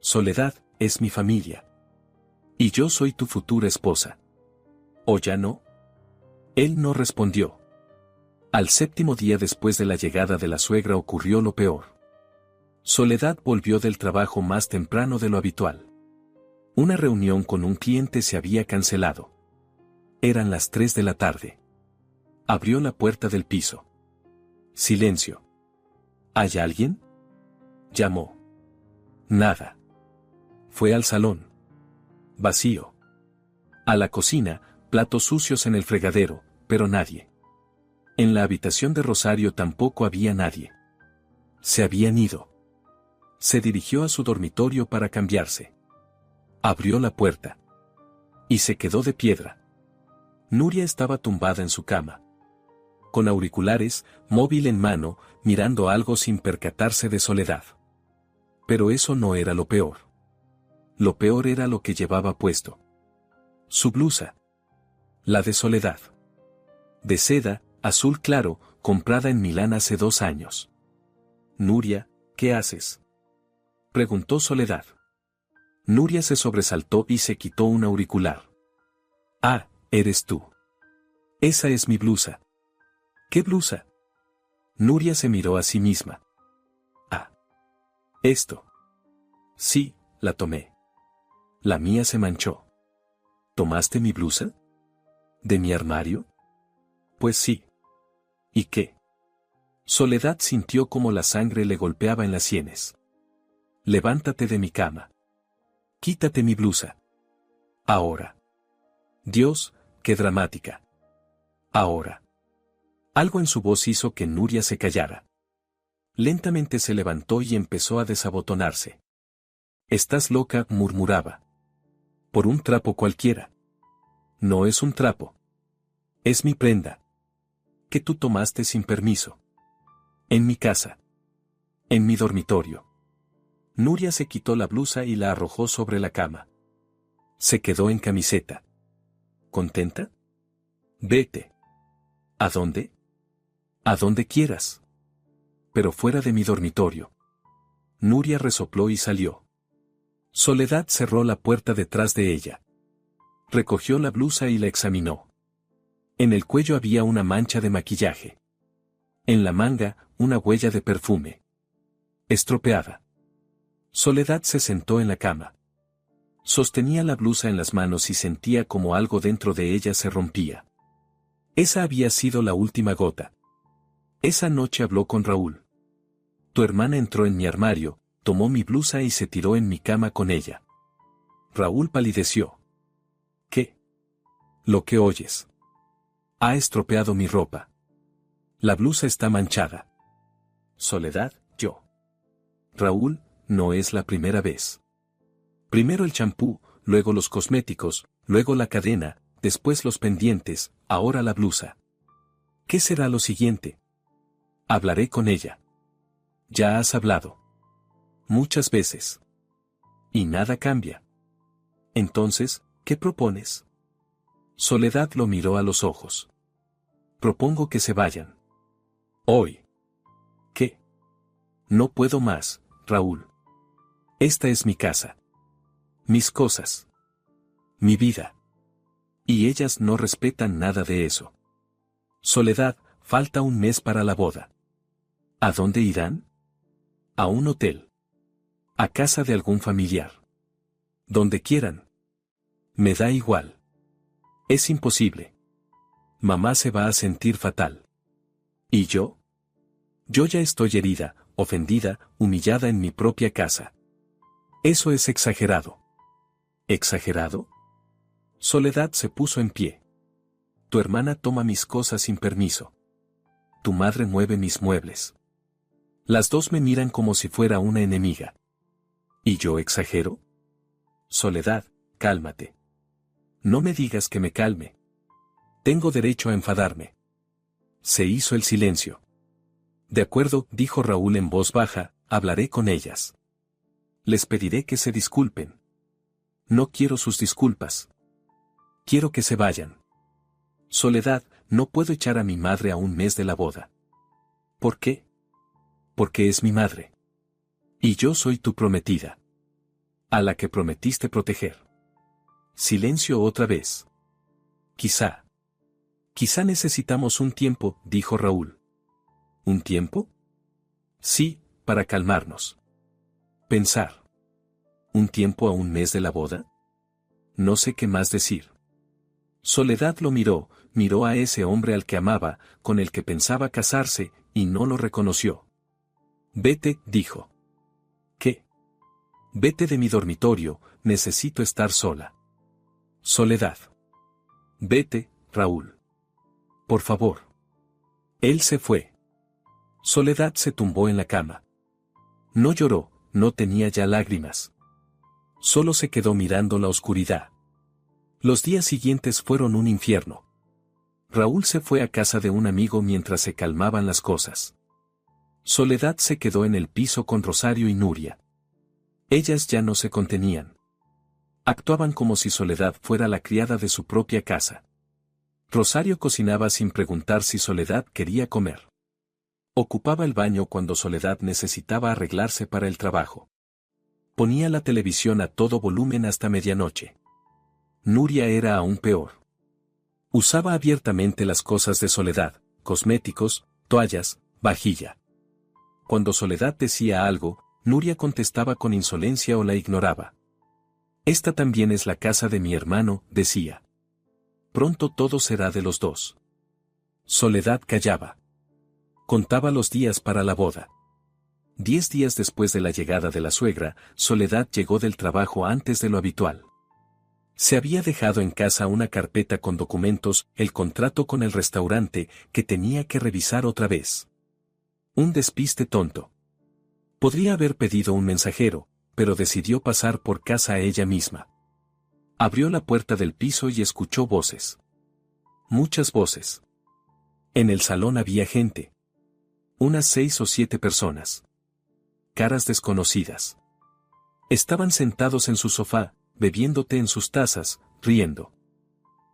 Soledad es mi familia. Y yo soy tu futura esposa. ¿O ya no? Él no respondió. Al 7º día después de la llegada de la suegra ocurrió lo peor. Soledad volvió del trabajo más temprano de lo habitual. Una reunión con un cliente se había cancelado. Eran las 3 de la tarde. Abrió la puerta del piso. Silencio. ¿Hay alguien? Llamó. Nada. Fue al salón. Vacío. A la cocina, platos sucios en el fregadero, pero nadie. En la habitación de Rosario tampoco había nadie. Se habían ido. Se dirigió a su dormitorio para cambiarse. Abrió la puerta. Y se quedó de piedra. Nuria estaba tumbada en su cama. Con auriculares, móvil en mano, mirando algo sin percatarse de Soledad. Pero eso no era lo peor. Lo peor era lo que llevaba puesto. Su blusa. La de Soledad. De seda, azul claro, comprada en Milán hace 2 años. Nuria, ¿qué haces? Preguntó Soledad. Nuria se sobresaltó y se quitó un auricular. Ah, eres tú. Esa es mi blusa. ¿Qué blusa? Nuria se miró a sí misma. Ah. Esto. Sí, la tomé. La mía se manchó. ¿Tomaste mi blusa? ¿De mi armario? Pues sí. ¿Y qué? Soledad sintió como la sangre le golpeaba en las sienes. Levántate de mi cama. Quítate mi blusa. Ahora. Dios, qué dramática. Ahora. Algo en su voz hizo que Nuria se callara. Lentamente se levantó y empezó a desabotonarse. Estás loca, murmuraba. Por un trapo cualquiera. No es un trapo. Es mi prenda. Que tú tomaste sin permiso. En mi casa. En mi dormitorio. Nuria se quitó la blusa y la arrojó sobre la cama. Se quedó en camiseta. ¿Contenta? Vete. ¿A dónde? A donde quieras. Pero fuera de mi dormitorio. Nuria resopló y salió. Soledad cerró la puerta detrás de ella. Recogió la blusa y la examinó. En el cuello había una mancha de maquillaje. En la manga, una huella de perfume. Estropeada. Soledad se sentó en la cama. Sostenía la blusa en las manos y sentía como algo dentro de ella se rompía. Esa había sido la última gota. Esa noche habló con Raúl. Tu hermana entró en mi armario, tomó mi blusa y se tiró en mi cama con ella. Raúl palideció. ¿Qué? Lo que oyes. Ha estropeado mi ropa. La blusa está manchada. Soledad, yo. Raúl, no es la primera vez. Primero el champú, luego los cosméticos, luego la cadena, después los pendientes, ahora la blusa. ¿Qué será lo siguiente? Hablaré con ella. Ya has hablado. Muchas veces. Y nada cambia. Entonces, ¿qué propones? Soledad lo miró a los ojos. Propongo que se vayan. Hoy. ¿Qué? No puedo más, Raúl. Esta es mi casa. Mis cosas. Mi vida. Y ellas no respetan nada de eso. Soledad, falta un mes para la boda. ¿A dónde irán? A un hotel. A casa de algún familiar. Donde quieran. Me da igual. Es imposible. Mamá se va a sentir fatal. ¿Y yo? Yo ya estoy herida, ofendida, humillada en mi propia casa. Eso es exagerado. ¿Exagerado? Soledad se puso en pie. Tu hermana toma mis cosas sin permiso. Tu madre mueve mis muebles. Las dos me miran como si fuera una enemiga. ¿Y yo exagero? Soledad, cálmate. No me digas que me calme. Tengo derecho a enfadarme. Se hizo el silencio. De acuerdo, dijo Raúl en voz baja, hablaré con ellas. Les pediré que se disculpen. No quiero sus disculpas. Quiero que se vayan. Soledad, no puedo echar a mi madre a un mes de la boda. ¿Por qué? Porque es mi madre. Y yo soy tu prometida. A la que prometiste proteger. Silencio otra vez. Quizá necesitamos un tiempo, dijo Raúl. ¿Un tiempo? Sí, para calmarnos. Pensar. ¿Un tiempo a un mes de la boda? No sé qué más decir. Soledad lo miró a ese hombre al que amaba, con el que pensaba casarse, y no lo reconoció. Vete, dijo. ¿Qué? Vete de mi dormitorio, necesito estar sola. Soledad. Vete, Raúl. Por favor. Él se fue. Soledad se tumbó en la cama. No lloró, no tenía ya lágrimas. Solo se quedó mirando la oscuridad. Los días siguientes fueron un infierno. Raúl se fue a casa de un amigo mientras se calmaban las cosas. Soledad se quedó en el piso con Rosario y Nuria. Ellas ya no se contenían. Actuaban como si Soledad fuera la criada de su propia casa. Rosario cocinaba sin preguntar si Soledad quería comer. Ocupaba el baño cuando Soledad necesitaba arreglarse para el trabajo. Ponía la televisión a todo volumen hasta medianoche. Nuria era aún peor. Usaba abiertamente las cosas de Soledad, cosméticos, toallas, vajilla. Cuando Soledad decía algo, Nuria contestaba con insolencia o la ignoraba. Esta también es la casa de mi hermano, decía. Pronto todo será de los dos. Soledad callaba. Contaba los días para la boda. 10 días después de la llegada de la suegra, Soledad llegó del trabajo antes de lo habitual. Se había dejado en casa una carpeta con documentos, el contrato con el restaurante, que tenía que revisar otra vez. Un despiste tonto. Podría haber pedido un mensajero, pero decidió pasar por casa ella misma. Abrió la puerta del piso y escuchó voces. Muchas voces. En el salón había gente. Unas 6 o 7 personas. Caras desconocidas. Estaban sentados en su sofá, bebiendo té en sus tazas, riendo.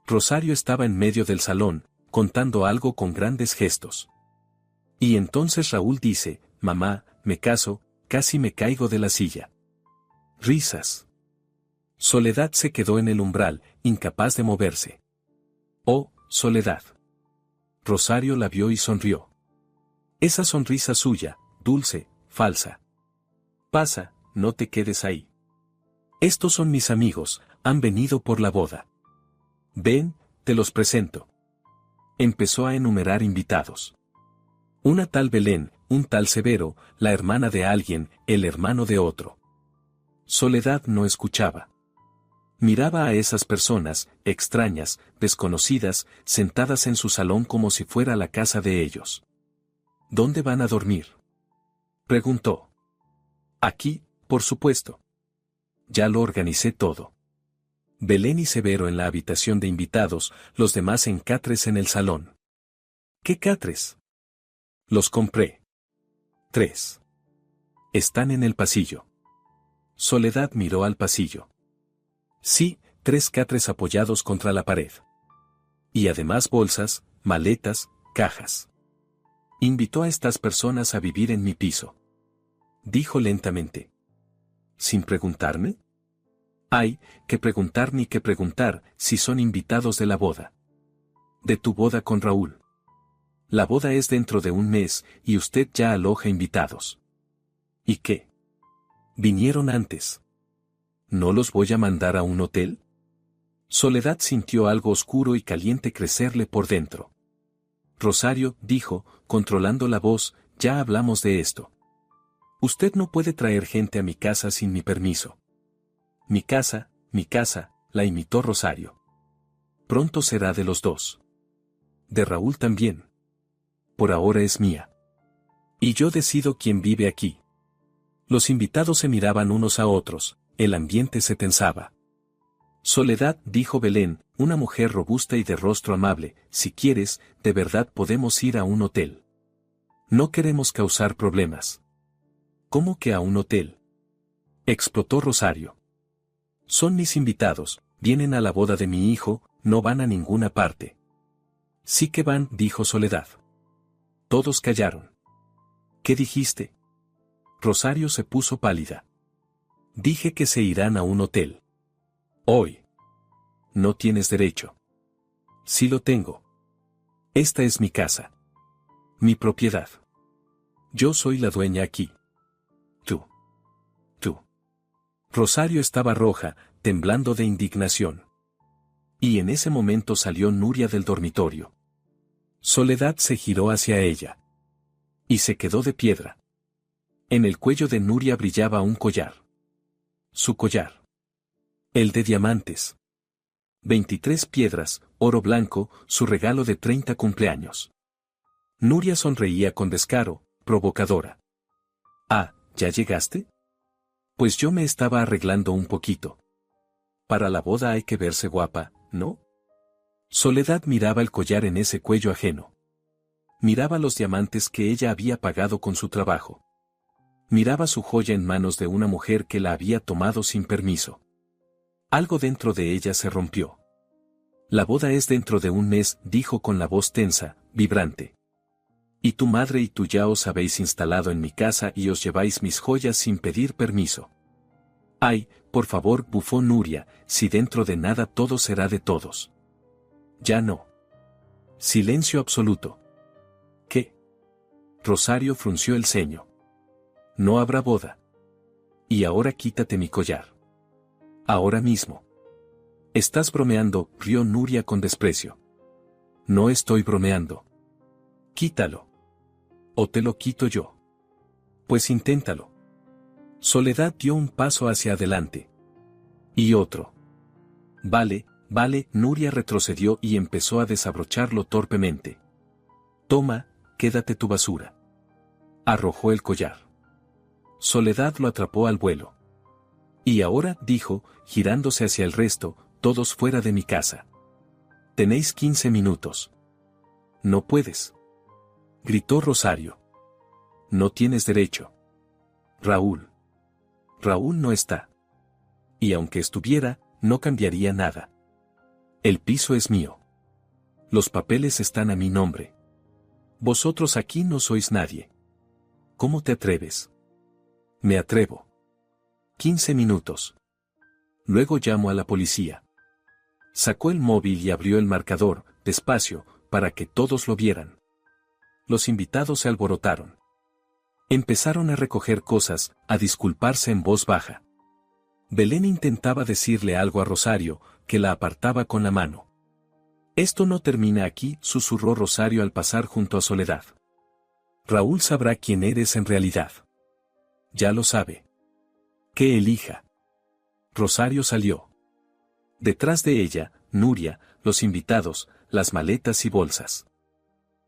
Rosario estaba en medio del salón, contando algo con grandes gestos. Y entonces Raúl dice, mamá, me caso, casi me caigo de la silla. Risas. Soledad se quedó en el umbral, incapaz de moverse. Oh, Soledad. Rosario la vio y sonrió. Esa sonrisa suya, dulce, falsa. Pasa, no te quedes ahí. Estos son mis amigos, han venido por la boda. Ven, te los presento. Empezó a enumerar invitados. Una tal Belén, un tal Severo, la hermana de alguien, el hermano de otro. Soledad no escuchaba. Miraba a esas personas, extrañas, desconocidas, sentadas en su salón como si fuera la casa de ellos. ¿Dónde van a dormir? Preguntó. Aquí, por supuesto. Ya lo organicé todo. Belén y Severo en la habitación de invitados, los demás en catres en el salón. ¿Qué catres? Los compré. 3. Están en el pasillo. Soledad miró al pasillo. Sí, 3 catres apoyados contra la pared. Y además bolsas, maletas, cajas. Invitó a estas personas a vivir en mi piso. Dijo lentamente. ¿Sin preguntarme? Hay que preguntar ni que preguntar si son invitados de la boda. De tu boda con Raúl. La boda es dentro de un mes y usted ya aloja invitados. ¿Y qué? Vinieron antes. ¿No los voy a mandar a un hotel? Soledad sintió algo oscuro y caliente crecerle por dentro. Rosario, dijo, controlando la voz, ya hablamos de esto. Usted no puede traer gente a mi casa sin mi permiso. Mi casa, la imitó Rosario. Pronto será de los dos. De Raúl también. Por ahora es mía. Y yo decido quién vive aquí. Los invitados se miraban unos a otros, el ambiente se tensaba. Soledad, dijo Belén, una mujer robusta y de rostro amable, si quieres, de verdad podemos ir a un hotel. No queremos causar problemas. ¿Cómo que a un hotel? Explotó Rosario. Son mis invitados, vienen a la boda de mi hijo, no van a ninguna parte. Sí que van, dijo Soledad. Todos callaron. ¿Qué dijiste? Rosario se puso pálida. Dije que se irán a un hotel. Hoy. No tienes derecho. Sí lo tengo. Esta es mi casa. Mi propiedad. Yo soy la dueña aquí. Tú. Rosario estaba roja, temblando de indignación. Y en ese momento salió Nuria del dormitorio. Soledad se giró hacia ella. Y se quedó de piedra. En el cuello de Nuria brillaba un collar. Su collar. El de diamantes. 23 piedras, oro blanco, su regalo de 30 cumpleaños. Nuria sonreía con descaro, provocadora. Ah, ¿ya llegaste? Pues yo me estaba arreglando un poquito. Para la boda hay que verse guapa, ¿no? Soledad miraba el collar en ese cuello ajeno. Miraba los diamantes que ella había pagado con su trabajo. Miraba su joya en manos de una mujer que la había tomado sin permiso. Algo dentro de ella se rompió. La boda es dentro de un mes, dijo con la voz tensa, vibrante. Y tu madre y tú ya os habéis instalado en mi casa y os lleváis mis joyas sin pedir permiso. Ay, por favor, bufó Nuria, si dentro de nada todo será de todos. Ya no. Silencio absoluto. ¿Qué? Rosario frunció el ceño. No habrá boda. Y ahora quítate mi collar. Ahora mismo. Estás bromeando, rió Nuria con desprecio. No estoy bromeando. Quítalo. ¿O te lo quito yo? Pues inténtalo. Soledad dio un paso hacia adelante. Y otro. Vale, Nuria retrocedió y empezó a desabrocharlo torpemente. Toma, quédate tu basura. Arrojó el collar. Soledad lo atrapó al vuelo. Y ahora, dijo, girándose hacia el resto, todos fuera de mi casa. Tenéis 15 minutos. No puedes. Gritó Rosario. No tienes derecho. Raúl. Raúl no está. Y aunque estuviera, no cambiaría nada. El piso es mío. Los papeles están a mi nombre. Vosotros aquí no sois nadie. ¿Cómo te atreves? Me atrevo. 15 minutos. Luego llamo a la policía. Sacó el móvil y abrió el marcador, despacio, para que todos lo vieran. Los invitados se alborotaron. Empezaron a recoger cosas, a disculparse en voz baja. Belén intentaba decirle algo a Rosario, que la apartaba con la mano. Esto no termina aquí, susurró Rosario al pasar junto a Soledad. Raúl sabrá quién eres en realidad. Ya lo sabe. Que elija. Rosario salió. Detrás de ella, Nuria, los invitados, las maletas y bolsas.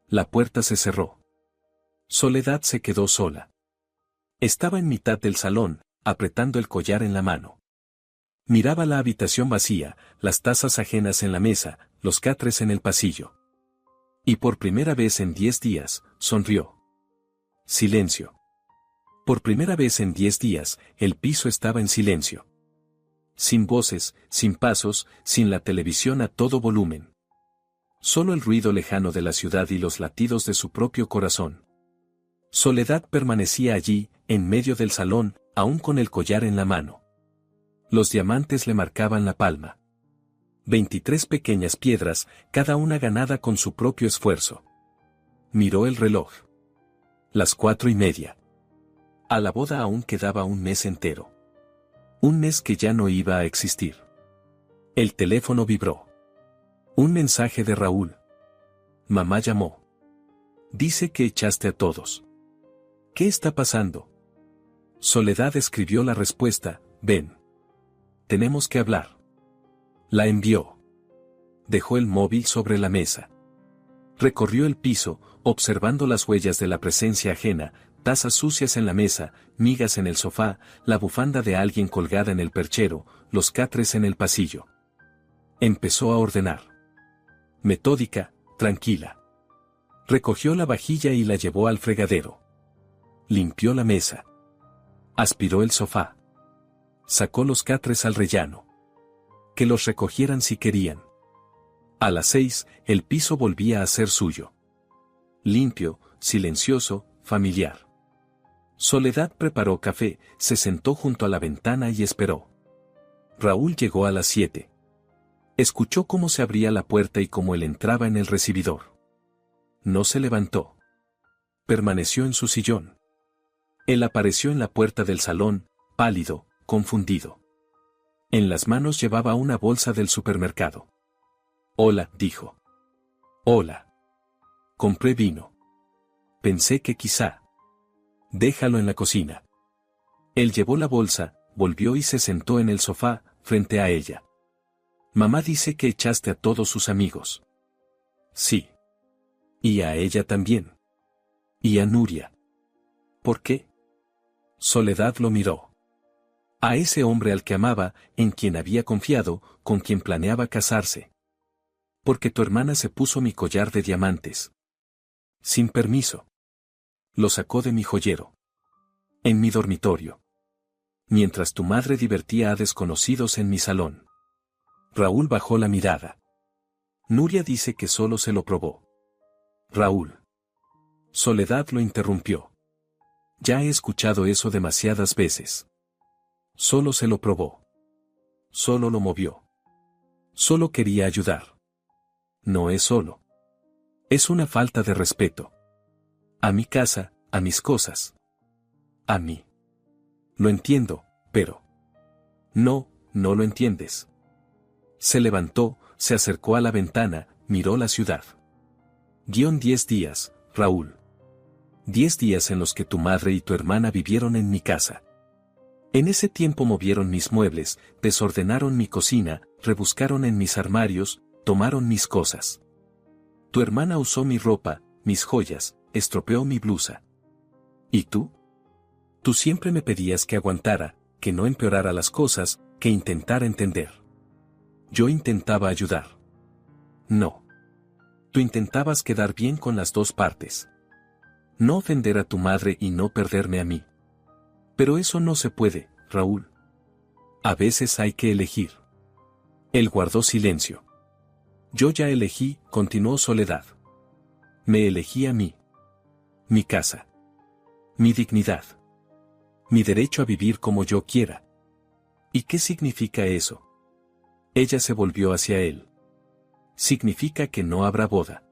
La puerta se cerró. Soledad se quedó sola. Estaba en mitad del salón, apretando el collar en la mano. Miraba la habitación vacía, las tazas ajenas en la mesa, los catres en el pasillo. Y por primera vez en 10 días, sonrió. Silencio. Por primera vez en 10 días, el piso estaba en silencio. Sin voces, sin pasos, sin la televisión a todo volumen. Solo el ruido lejano de la ciudad y los latidos de su propio corazón. Soledad permanecía allí, en medio del salón, aún con el collar en la mano. Los diamantes le marcaban la palma. 23 pequeñas piedras, cada una ganada con su propio esfuerzo. Miró el reloj. Las 4:30. A la boda aún quedaba un mes entero. Un mes que ya no iba a existir. El teléfono vibró. Un mensaje de Raúl. Mamá llamó. Dice que echaste a todos. ¿Qué está pasando? Soledad escribió la respuesta, ven. Tenemos que hablar. La envió. Dejó el móvil sobre la mesa. Recorrió el piso, observando las huellas de la presencia ajena, tazas sucias en la mesa, migas en el sofá, la bufanda de alguien colgada en el perchero, los catres en el pasillo. Empezó a ordenar. Metódica, tranquila. Recogió la vajilla y la llevó al fregadero. Limpió la mesa. Aspiró el sofá. Sacó los catres al rellano. Que los recogieran si querían. A las 6, el piso volvía a ser suyo. Limpio, silencioso, familiar. Soledad preparó café, se sentó junto a la ventana y esperó. Raúl llegó a las 7. Escuchó cómo se abría la puerta y cómo él entraba en el recibidor. No se levantó. Permaneció en su sillón. Él apareció en la puerta del salón, pálido, confundido. En las manos llevaba una bolsa del supermercado. «Hola», dijo. «Hola. Compré vino. Pensé que quizá. Déjalo en la cocina». Él llevó la bolsa, volvió y se sentó en el sofá, frente a ella. «Mamá dice que echaste a todos sus amigos». «Sí. Y a ella también. Y a Nuria». «¿Por qué?» Soledad lo miró. A ese hombre al que amaba, en quien había confiado, con quien planeaba casarse. «Porque tu hermana se puso mi collar de diamantes. Sin permiso. Lo sacó de mi joyero. En mi dormitorio. Mientras tu madre divertía a desconocidos en mi salón». Raúl bajó la mirada. «Nuria dice que solo se lo probó». «Raúl». Soledad lo interrumpió. «Ya he escuchado eso demasiadas veces. Solo se lo probó. Solo lo movió. Solo quería ayudar. No es solo. Es una falta de respeto. A mi casa, a mis cosas. A mí. Lo entiendo, pero... No, no lo entiendes». Se levantó, se acercó a la ventana, miró la ciudad. 10 días, Raúl. 10 días en los que tu madre y tu hermana vivieron en mi casa. En ese tiempo movieron mis muebles, desordenaron mi cocina, rebuscaron en mis armarios, tomaron mis cosas. Tu hermana usó mi ropa, mis joyas, estropeó mi blusa. ¿Y tú? Tú siempre me pedías que aguantara, que no empeorara las cosas, que intentara entender. Yo intentaba ayudar. No. Tú intentabas quedar bien con las dos partes. No ofender a tu madre y no perderme a mí. Pero eso no se puede, Raúl. A veces hay que elegir. Él guardó silencio. Yo ya elegí, continuó Soledad. Me elegí a mí. Mi casa. Mi dignidad. Mi derecho a vivir como yo quiera. ¿Y qué significa eso? Ella se volvió hacia él. Significa que no habrá boda.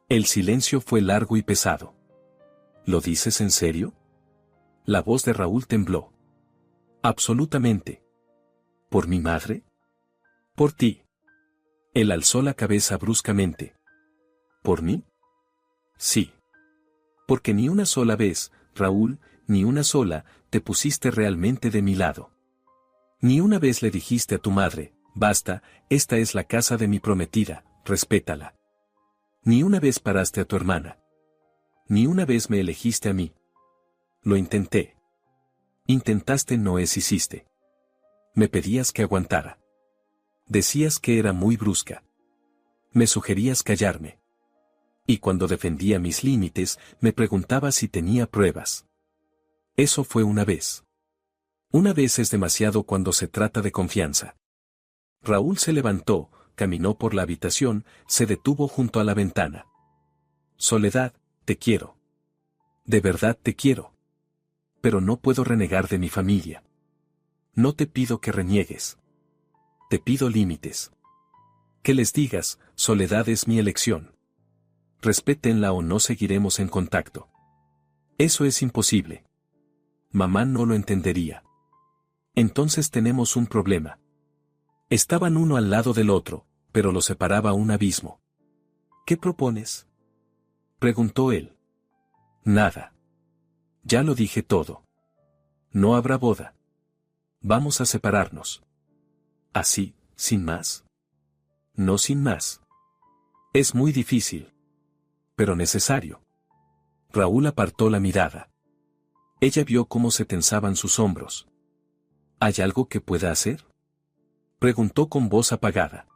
El silencio fue largo y pesado. ¿Lo dices en serio? La voz de Raúl tembló. Absolutamente. ¿Por mi madre? Por ti. Él alzó la cabeza bruscamente. ¿Por mí? Sí. Porque ni una sola vez, Raúl, ni una sola, te pusiste realmente de mi lado. Ni una vez le dijiste a tu madre, basta, esta es la casa de mi prometida, respétala. Ni una vez paraste a tu hermana. Ni una vez me elegiste a mí. Lo intenté. Intentaste, no es hiciste. Me pedías que aguantara. Decías que era muy brusca. Me sugerías callarme. Y cuando defendía mis límites, me preguntabas si tenía pruebas. Eso fue una vez. Una vez es demasiado cuando se trata de confianza. Raúl se levantó, caminó por la habitación, se detuvo junto a la ventana. Soledad, te quiero. De verdad te quiero. Pero no puedo renegar de mi familia. No te pido que reniegues. Te pido límites. Que les digas, Soledad es mi elección. Respétenla o no seguiremos en contacto. Eso es imposible. Mamá no lo entendería. Entonces tenemos un problema. Estaban uno al lado del otro, pero los separaba un abismo. ¿Qué propones?, preguntó él. Nada. Ya lo dije todo. No habrá boda. Vamos a separarnos. ¿Así, sin más? No sin más. Es muy difícil. pero necesario. Raúl apartó la mirada. Ella vio cómo se tensaban sus hombros. ¿Hay algo que pueda hacer?, preguntó con voz apagada.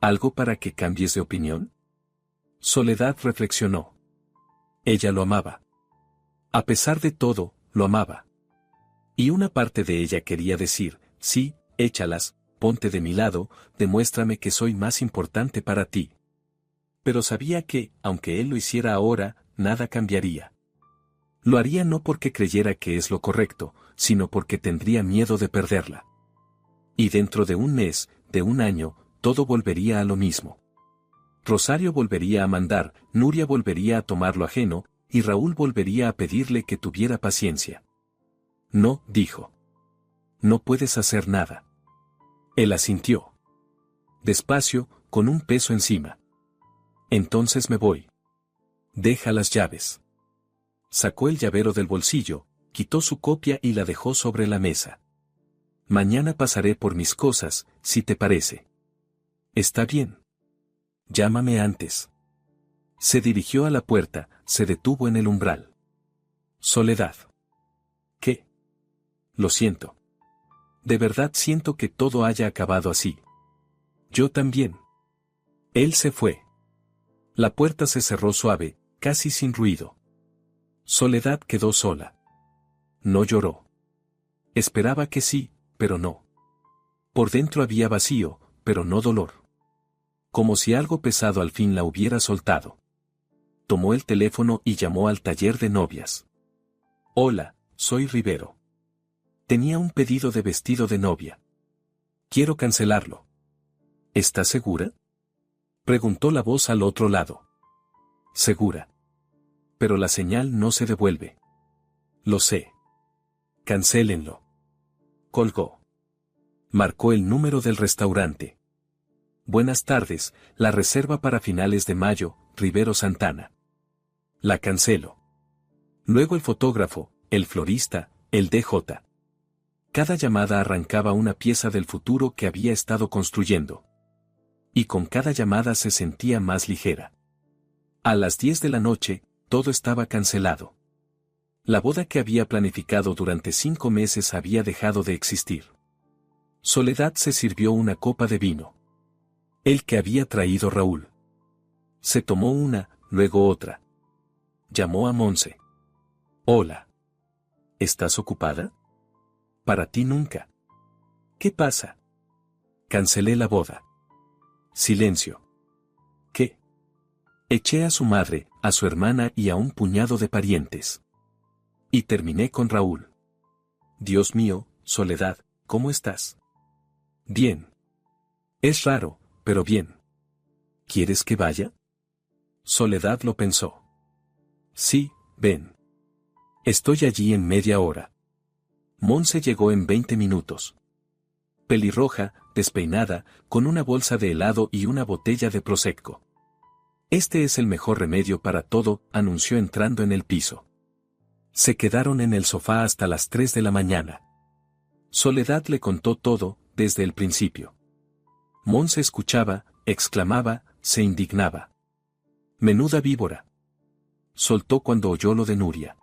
¿Algo para que cambies de opinión? Soledad reflexionó. Ella lo amaba. A pesar de todo, lo amaba. Y una parte de ella quería decir, sí, échalas, ponte de mi lado, demuéstrame que soy más importante para ti. Pero sabía que, aunque él lo hiciera ahora, nada cambiaría. Lo haría no porque creyera que es lo correcto, sino porque tendría miedo de perderla. Y dentro de un mes, de un año, todo volvería a lo mismo. Rosario volvería a mandar, Nuria volvería a tomar lo ajeno, y Raúl volvería a pedirle que tuviera paciencia. No, dijo. No puedes hacer nada. Él asintió. Despacio, con un peso encima. Entonces me voy. Deja las llaves. Sacó el llavero del bolsillo, quitó su copia y la dejó sobre la mesa. Mañana pasaré por mis cosas, si te parece. Está bien. Llámame antes. Se dirigió a la puerta, se detuvo en el umbral. Soledad. ¿Qué? Lo siento. De verdad siento que todo haya acabado así. Yo también. Él se fue. La puerta se cerró suave, casi sin ruido. Soledad quedó sola. No lloró. Esperaba que sí, pero no. Por dentro había vacío, pero no dolor. Como si algo pesado al fin la hubiera soltado. Tomó el teléfono y llamó al taller de novias. Hola, soy Rivero. Tenía un pedido de vestido de novia. Quiero cancelarlo. ¿Estás segura?, preguntó la voz al otro lado. Segura. Pero la señal no se devuelve. Lo sé. Cancélenlo. Colgó. Marcó el número del restaurante. Buenas tardes, la reserva para finales de mayo, Rivero Santana. La cancelo. Luego el fotógrafo, el florista, el DJ. Cada llamada arrancaba una pieza del futuro que había estado construyendo. Y con cada llamada se sentía más ligera. A las 10 de la noche, todo estaba cancelado. La boda que había planificado durante 5 meses había dejado de existir. Soledad se sirvió una copa de vino. El que había traído Raúl. Se tomó una, luego otra. Llamó a Monse. Hola. ¿Estás ocupada? Para ti nunca. ¿Qué pasa? Cancelé la boda. Silencio. ¿Qué? Eché a su madre, a su hermana y a un puñado de parientes. Y terminé con Raúl. Dios mío, Soledad, ¿cómo estás? Bien. Es raro, pero bien. ¿Quieres que vaya? Soledad lo pensó. Sí, ven. Estoy allí en media hora. Monse llegó en 20 minutos. Pelirroja, despeinada, con una bolsa de helado y una botella de prosecco. Este es el mejor remedio para todo, anunció entrando en el piso. Se quedaron en el sofá hasta las 3 de la mañana. Soledad le contó todo, desde el principio. Monse escuchaba, exclamaba, se indignaba. Menuda víbora. Soltó cuando oyó lo de Nuria.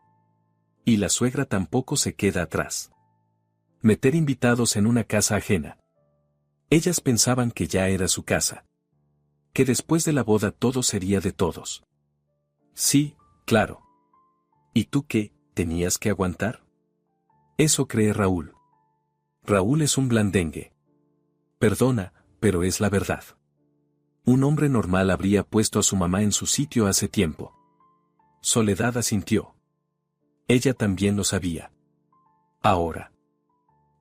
Y la suegra tampoco se queda atrás. Meter invitados en una casa ajena. Ellas pensaban que ya era su casa. Que después de la boda todo sería de todos. Sí, claro. ¿Y tú qué, tenías que aguantar? Eso cree Raúl. Raúl es un blandengue. Perdona, pero es la verdad. Un hombre normal habría puesto a su mamá en su sitio hace tiempo. Soledad asintió. Ella también lo sabía. Ahora.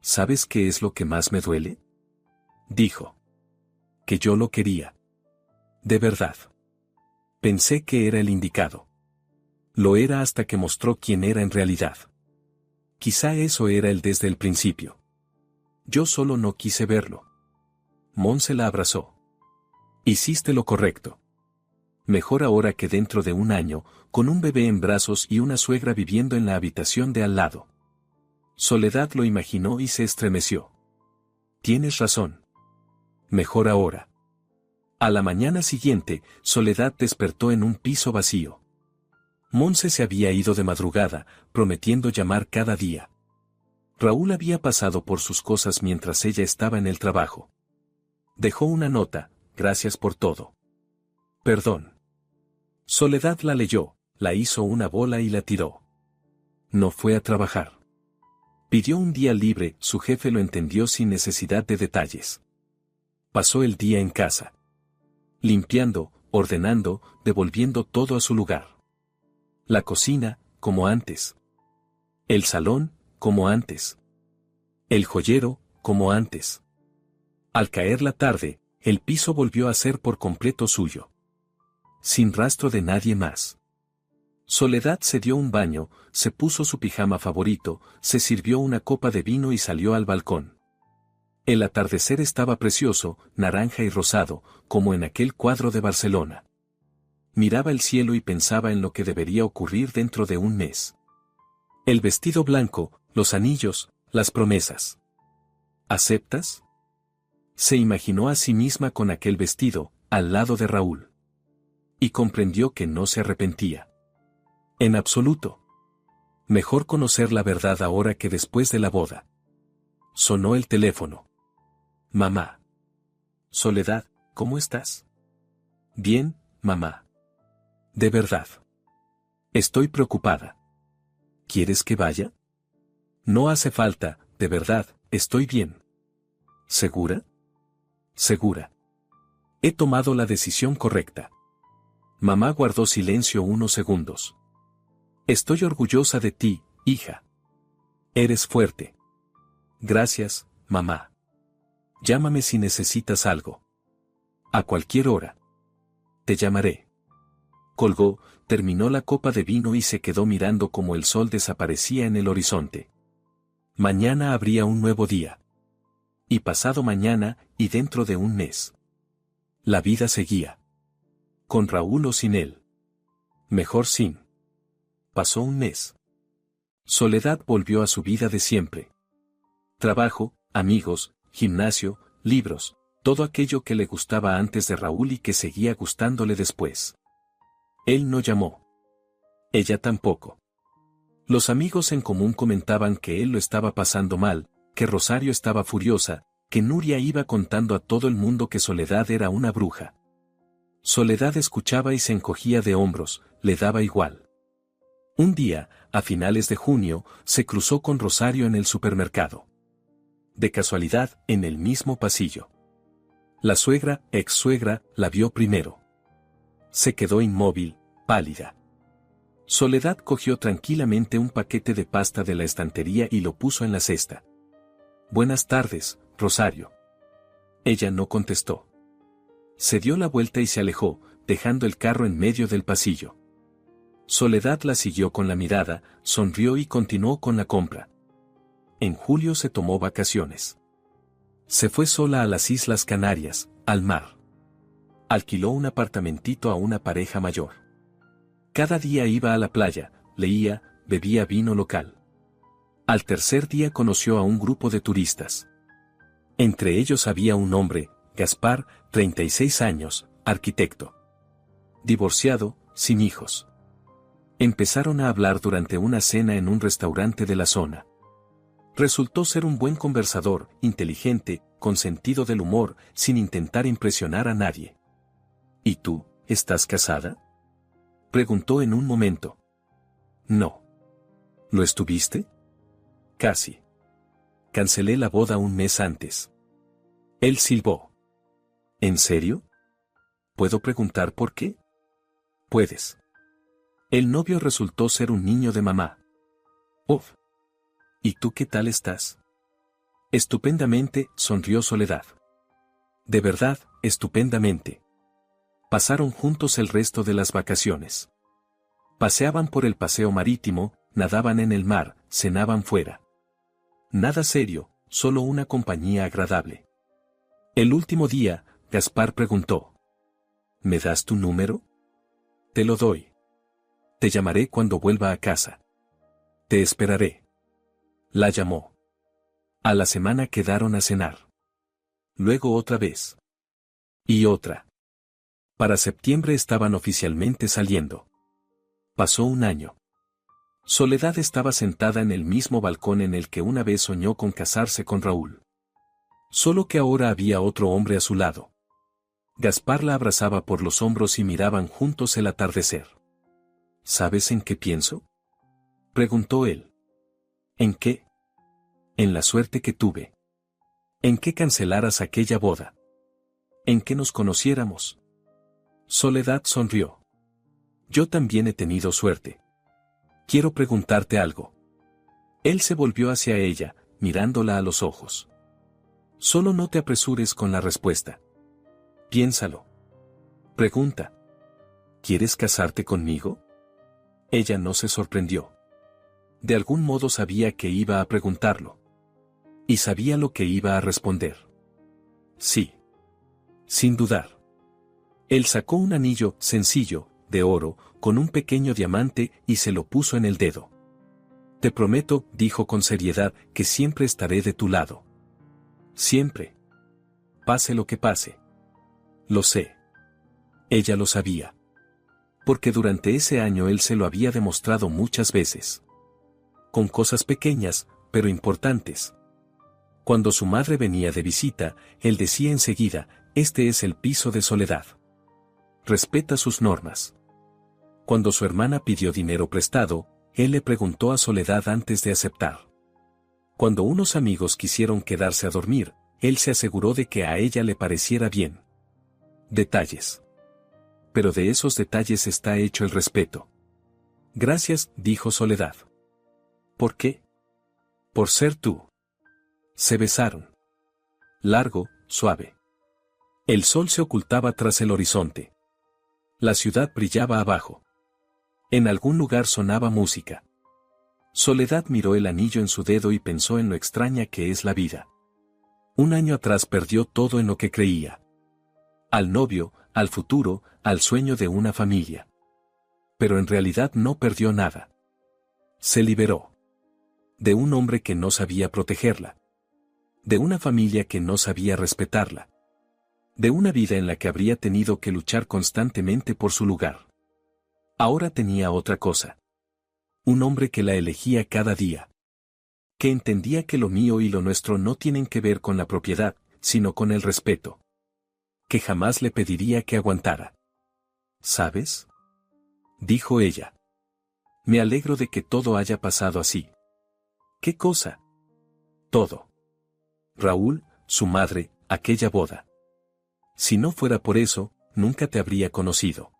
¿Sabes qué es lo que más me duele? Dijo. Que yo lo quería. De verdad. Pensé que era el indicado. Lo era hasta que mostró quién era en realidad. Quizá eso era él desde el principio. Yo solo no quise verlo. Monse la abrazó. Hiciste lo correcto. Mejor ahora que dentro de un año, con un bebé en brazos y una suegra viviendo en la habitación de al lado. Soledad lo imaginó y se estremeció. Tienes razón. Mejor ahora. A la mañana siguiente, Soledad despertó en un piso vacío. Monse se había ido de madrugada, prometiendo llamar cada día. Raúl había pasado por sus cosas mientras ella estaba en el trabajo. Dejó una nota: gracias por todo. Perdón. Soledad la leyó, la hizo una bola y la tiró. No fue a trabajar. Pidió un día libre, su jefe lo entendió sin necesidad de detalles. Pasó el día en casa. Limpiando, ordenando, devolviendo todo a su lugar. La cocina, como antes. El salón, como antes. El joyero, como antes. Al caer la tarde, el piso volvió a ser por completo suyo. Sin rastro de nadie más. Soledad se dio un baño, se puso su pijama favorito, se sirvió una copa de vino y salió al balcón. El atardecer estaba precioso, naranja y rosado, como en aquel cuadro de Barcelona. Miraba el cielo y pensaba en lo que debería ocurrir dentro de un mes. El vestido blanco, los anillos, las promesas. ¿Aceptas? Se imaginó a sí misma con aquel vestido, al lado de Raúl. Y comprendió que no se arrepentía. En absoluto. Mejor conocer la verdad ahora que después de la boda. Sonó el teléfono. Mamá. Soledad, ¿cómo estás? Bien, mamá. De verdad. Estoy preocupada. ¿Quieres que vaya? No hace falta, de verdad, estoy bien. ¿Segura? Segura. He tomado la decisión correcta. Mamá guardó silencio unos segundos. Estoy orgullosa de ti, hija. Eres fuerte. Gracias, mamá. Llámame si necesitas algo. A cualquier hora. Te llamaré. Colgó, terminó la copa de vino y se quedó mirando cómo el sol desaparecía en el horizonte. Mañana habría un nuevo día. Y pasado mañana, y dentro de un mes. La vida seguía. Con Raúl o sin él. Mejor sin. Pasó un mes. Soledad volvió a su vida de siempre. Trabajo, amigos, gimnasio, libros, todo aquello que le gustaba antes de Raúl y que seguía gustándole después. Él no llamó. Ella tampoco. Los amigos en común comentaban que él lo estaba pasando mal, que Rosario estaba furiosa, que Nuria iba contando a todo el mundo que Soledad era una bruja. Soledad escuchaba y se encogía de hombros, le daba igual. Un día, a finales de junio, se cruzó con Rosario en el supermercado. De casualidad, en el mismo pasillo. La suegra, ex-suegra, la vio primero. Se quedó inmóvil, pálida. Soledad cogió tranquilamente un paquete de pasta de la estantería y lo puso en la cesta. Buenas tardes, Rosario. Ella no contestó. Se dio la vuelta y se alejó, dejando el carro en medio del pasillo. Soledad la siguió con la mirada, sonrió y continuó con la compra. En julio se tomó vacaciones. Se fue sola a las Islas Canarias, al mar. Alquiló un apartamentito a una pareja mayor. Cada día iba a la playa, leía, bebía vino local. Al tercer día conoció a un grupo de turistas. Entre ellos había un hombre, Gaspar, 36 años, arquitecto. Divorciado, sin hijos. Empezaron a hablar durante una cena en un restaurante de la zona. Resultó ser un buen conversador, inteligente, con sentido del humor, sin intentar impresionar a nadie. ¿Y tú, estás casada? Preguntó en un momento. No. ¿Lo estuviste? Casi. Cancelé la boda un mes antes. Él silbó. ¿En serio? ¿Puedo preguntar por qué? Puedes. El novio resultó ser un niño de mamá. Uf. ¿Y tú qué tal estás? Estupendamente, sonrió Soledad. De verdad, estupendamente. Pasaron juntos el resto de las vacaciones. Paseaban por el paseo marítimo, nadaban en el mar, cenaban fuera. Nada serio, solo una compañía agradable. El último día, Gaspar preguntó. ¿Me das tu número? Te lo doy. Te llamaré cuando vuelva a casa. Te esperaré. La llamó. A la semana quedaron a cenar. Luego otra vez. Y otra. Para septiembre estaban oficialmente saliendo. Pasó un año. Soledad estaba sentada en el mismo balcón en el que una vez soñó con casarse con Raúl. Solo que ahora había otro hombre a su lado. Gaspar la abrazaba por los hombros y miraban juntos el atardecer. ¿Sabes en qué pienso?, preguntó él. ¿En qué? En la suerte que tuve. En que cancelaras aquella boda. En que nos conociéramos. Soledad sonrió. Yo también he tenido suerte. Quiero preguntarte algo. Él se volvió hacia ella, mirándola a los ojos. Solo no te apresures con la respuesta. Piénsalo. Pregunta. ¿Quieres casarte conmigo? Ella no se sorprendió. De algún modo sabía que iba a preguntarlo. Y sabía lo que iba a responder. Sí. Sin dudar. Él sacó un anillo sencillo, de oro, con un pequeño diamante y se lo puso en el dedo. Te prometo, dijo con seriedad, que siempre estaré de tu lado. Siempre. Pase lo que pase. Lo sé. Ella lo sabía. Porque durante ese año él se lo había demostrado muchas veces. Con cosas pequeñas, pero importantes. Cuando su madre venía de visita, él decía enseguida, este es el piso de Soledad. Respeta sus normas. Cuando su hermana pidió dinero prestado, él le preguntó a Soledad antes de aceptar. Cuando unos amigos quisieron quedarse a dormir, él se aseguró de que a ella le pareciera bien. Detalles. Pero de esos detalles está hecho el respeto. Gracias, dijo Soledad. ¿Por qué? Por ser tú. Se besaron. Largo, suave. El sol se ocultaba tras el horizonte. La ciudad brillaba abajo. En algún lugar sonaba música. Soledad miró el anillo en su dedo y pensó en lo extraña que es la vida. Un año atrás perdió todo en lo que creía. Al novio, al futuro, al sueño de una familia. Pero en realidad no perdió nada. Se liberó. De un hombre que no sabía protegerla. De una familia que no sabía respetarla. De una vida en la que habría tenido que luchar constantemente por su lugar. Ahora tenía otra cosa. Un hombre que la elegía cada día. Que entendía que lo mío y lo nuestro no tienen que ver con la propiedad, sino con el respeto. Que jamás le pediría que aguantara. ¿Sabes?, dijo ella. Me alegro de que todo haya pasado así. ¿Qué cosa? Todo. Raúl, su madre, aquella boda. Si no fuera por eso, nunca te habría conocido.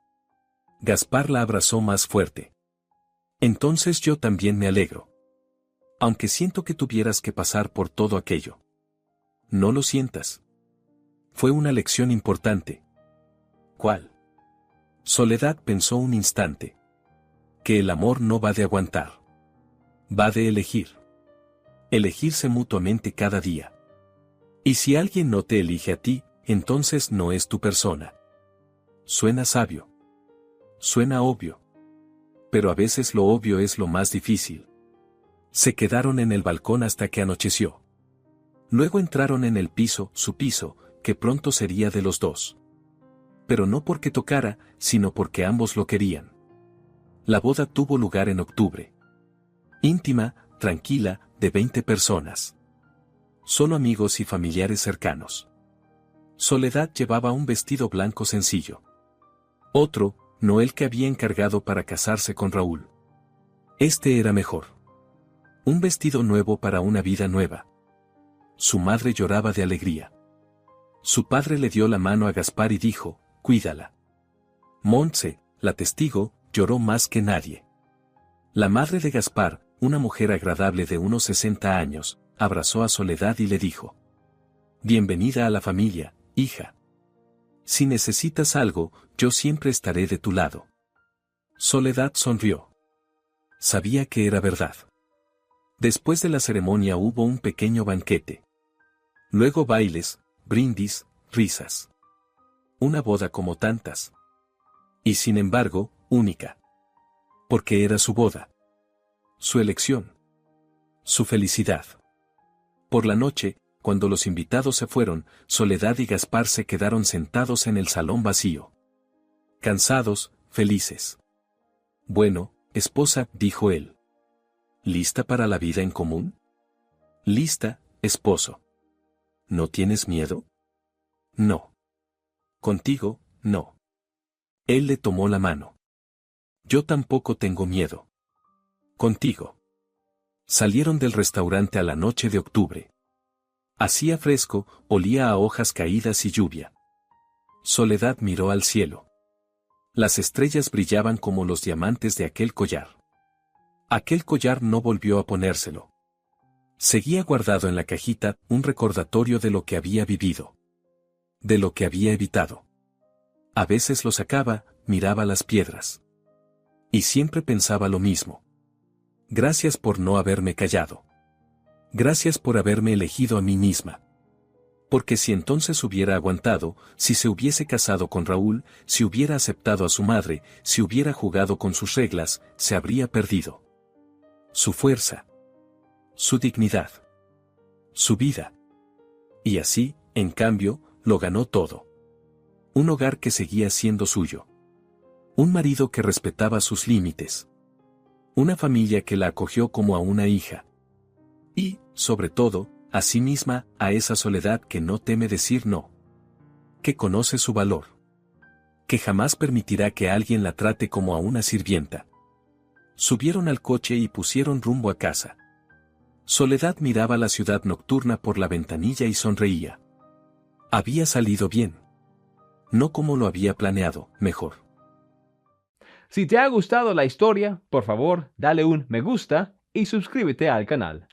Gaspar la abrazó más fuerte. Entonces yo también me alegro. Aunque siento que tuvieras que pasar por todo aquello. No lo sientas. Fue una lección importante. ¿Cuál? Soledad pensó un instante. Que el amor no va de aguantar. Va de elegir. Elegirse mutuamente cada día. Y si alguien no te elige a ti, entonces no es tu persona. Suena sabio. Suena obvio. Pero a veces lo obvio es lo más difícil. Se quedaron en el balcón hasta que anocheció. Luego entraron en el piso, su piso, que pronto sería de los dos. Pero no porque tocara, sino porque ambos lo querían. La boda tuvo lugar en octubre. Íntima, tranquila, de 20 personas. Solo amigos y familiares cercanos. Soledad llevaba un vestido blanco sencillo. Otro, no el que había encargado para casarse con Raúl. Este era mejor. Un vestido nuevo para una vida nueva. Su madre lloraba de alegría. Su padre le dio la mano a Gaspar y dijo, cuídala. Montse, la testigo, lloró más que nadie. La madre de Gaspar, una mujer agradable de unos 60 años, abrazó a Soledad y le dijo. Bienvenida a la familia, hija. Si necesitas algo, yo siempre estaré de tu lado. Soledad sonrió. Sabía que era verdad. Después de la ceremonia hubo un pequeño banquete. Luego bailes, brindis, risas. Una boda como tantas. Y sin embargo, única. Porque era su boda. Su elección. Su felicidad. Por la noche, cuando los invitados se fueron, Soledad y Gaspar se quedaron sentados en el salón vacío. cansados, felices. Bueno, esposa, dijo él. ¿Lista para la vida en común? Lista, esposo. ¿No tienes miedo? No. Contigo, no. Él le tomó la mano. Yo tampoco tengo miedo. Contigo. Salieron del restaurante a la noche de octubre. Hacía fresco, olía a hojas caídas y lluvia. Soledad miró al cielo. Las estrellas brillaban como los diamantes de aquel collar. Aquel collar no volvió a ponérselo. Seguía guardado en la cajita un recordatorio de lo que había vivido. De lo que había evitado. A veces lo sacaba, miraba las piedras. Y siempre pensaba lo mismo. Gracias por no haberme callado. Gracias por haberme elegido a mí misma. Porque si entonces hubiera aguantado, si se hubiese casado con Raúl, si hubiera aceptado a su madre, si hubiera jugado con sus reglas, se habría perdido. Su fuerza. Su dignidad. Su vida. Y así, en cambio, lo ganó todo. Un hogar que seguía siendo suyo. Un marido que respetaba sus límites. Una familia que la acogió como a una hija. Y, sobre todo, a sí misma, a esa Soledad que no teme decir no. Que conoce su valor. Que jamás permitirá que alguien la trate como a una sirvienta. Subieron al coche y pusieron rumbo a casa. Soledad miraba la ciudad nocturna por la ventanilla y sonreía. Había salido bien. No como lo había planeado, mejor. Si te ha gustado la historia, por favor, dale un me gusta y suscríbete al canal.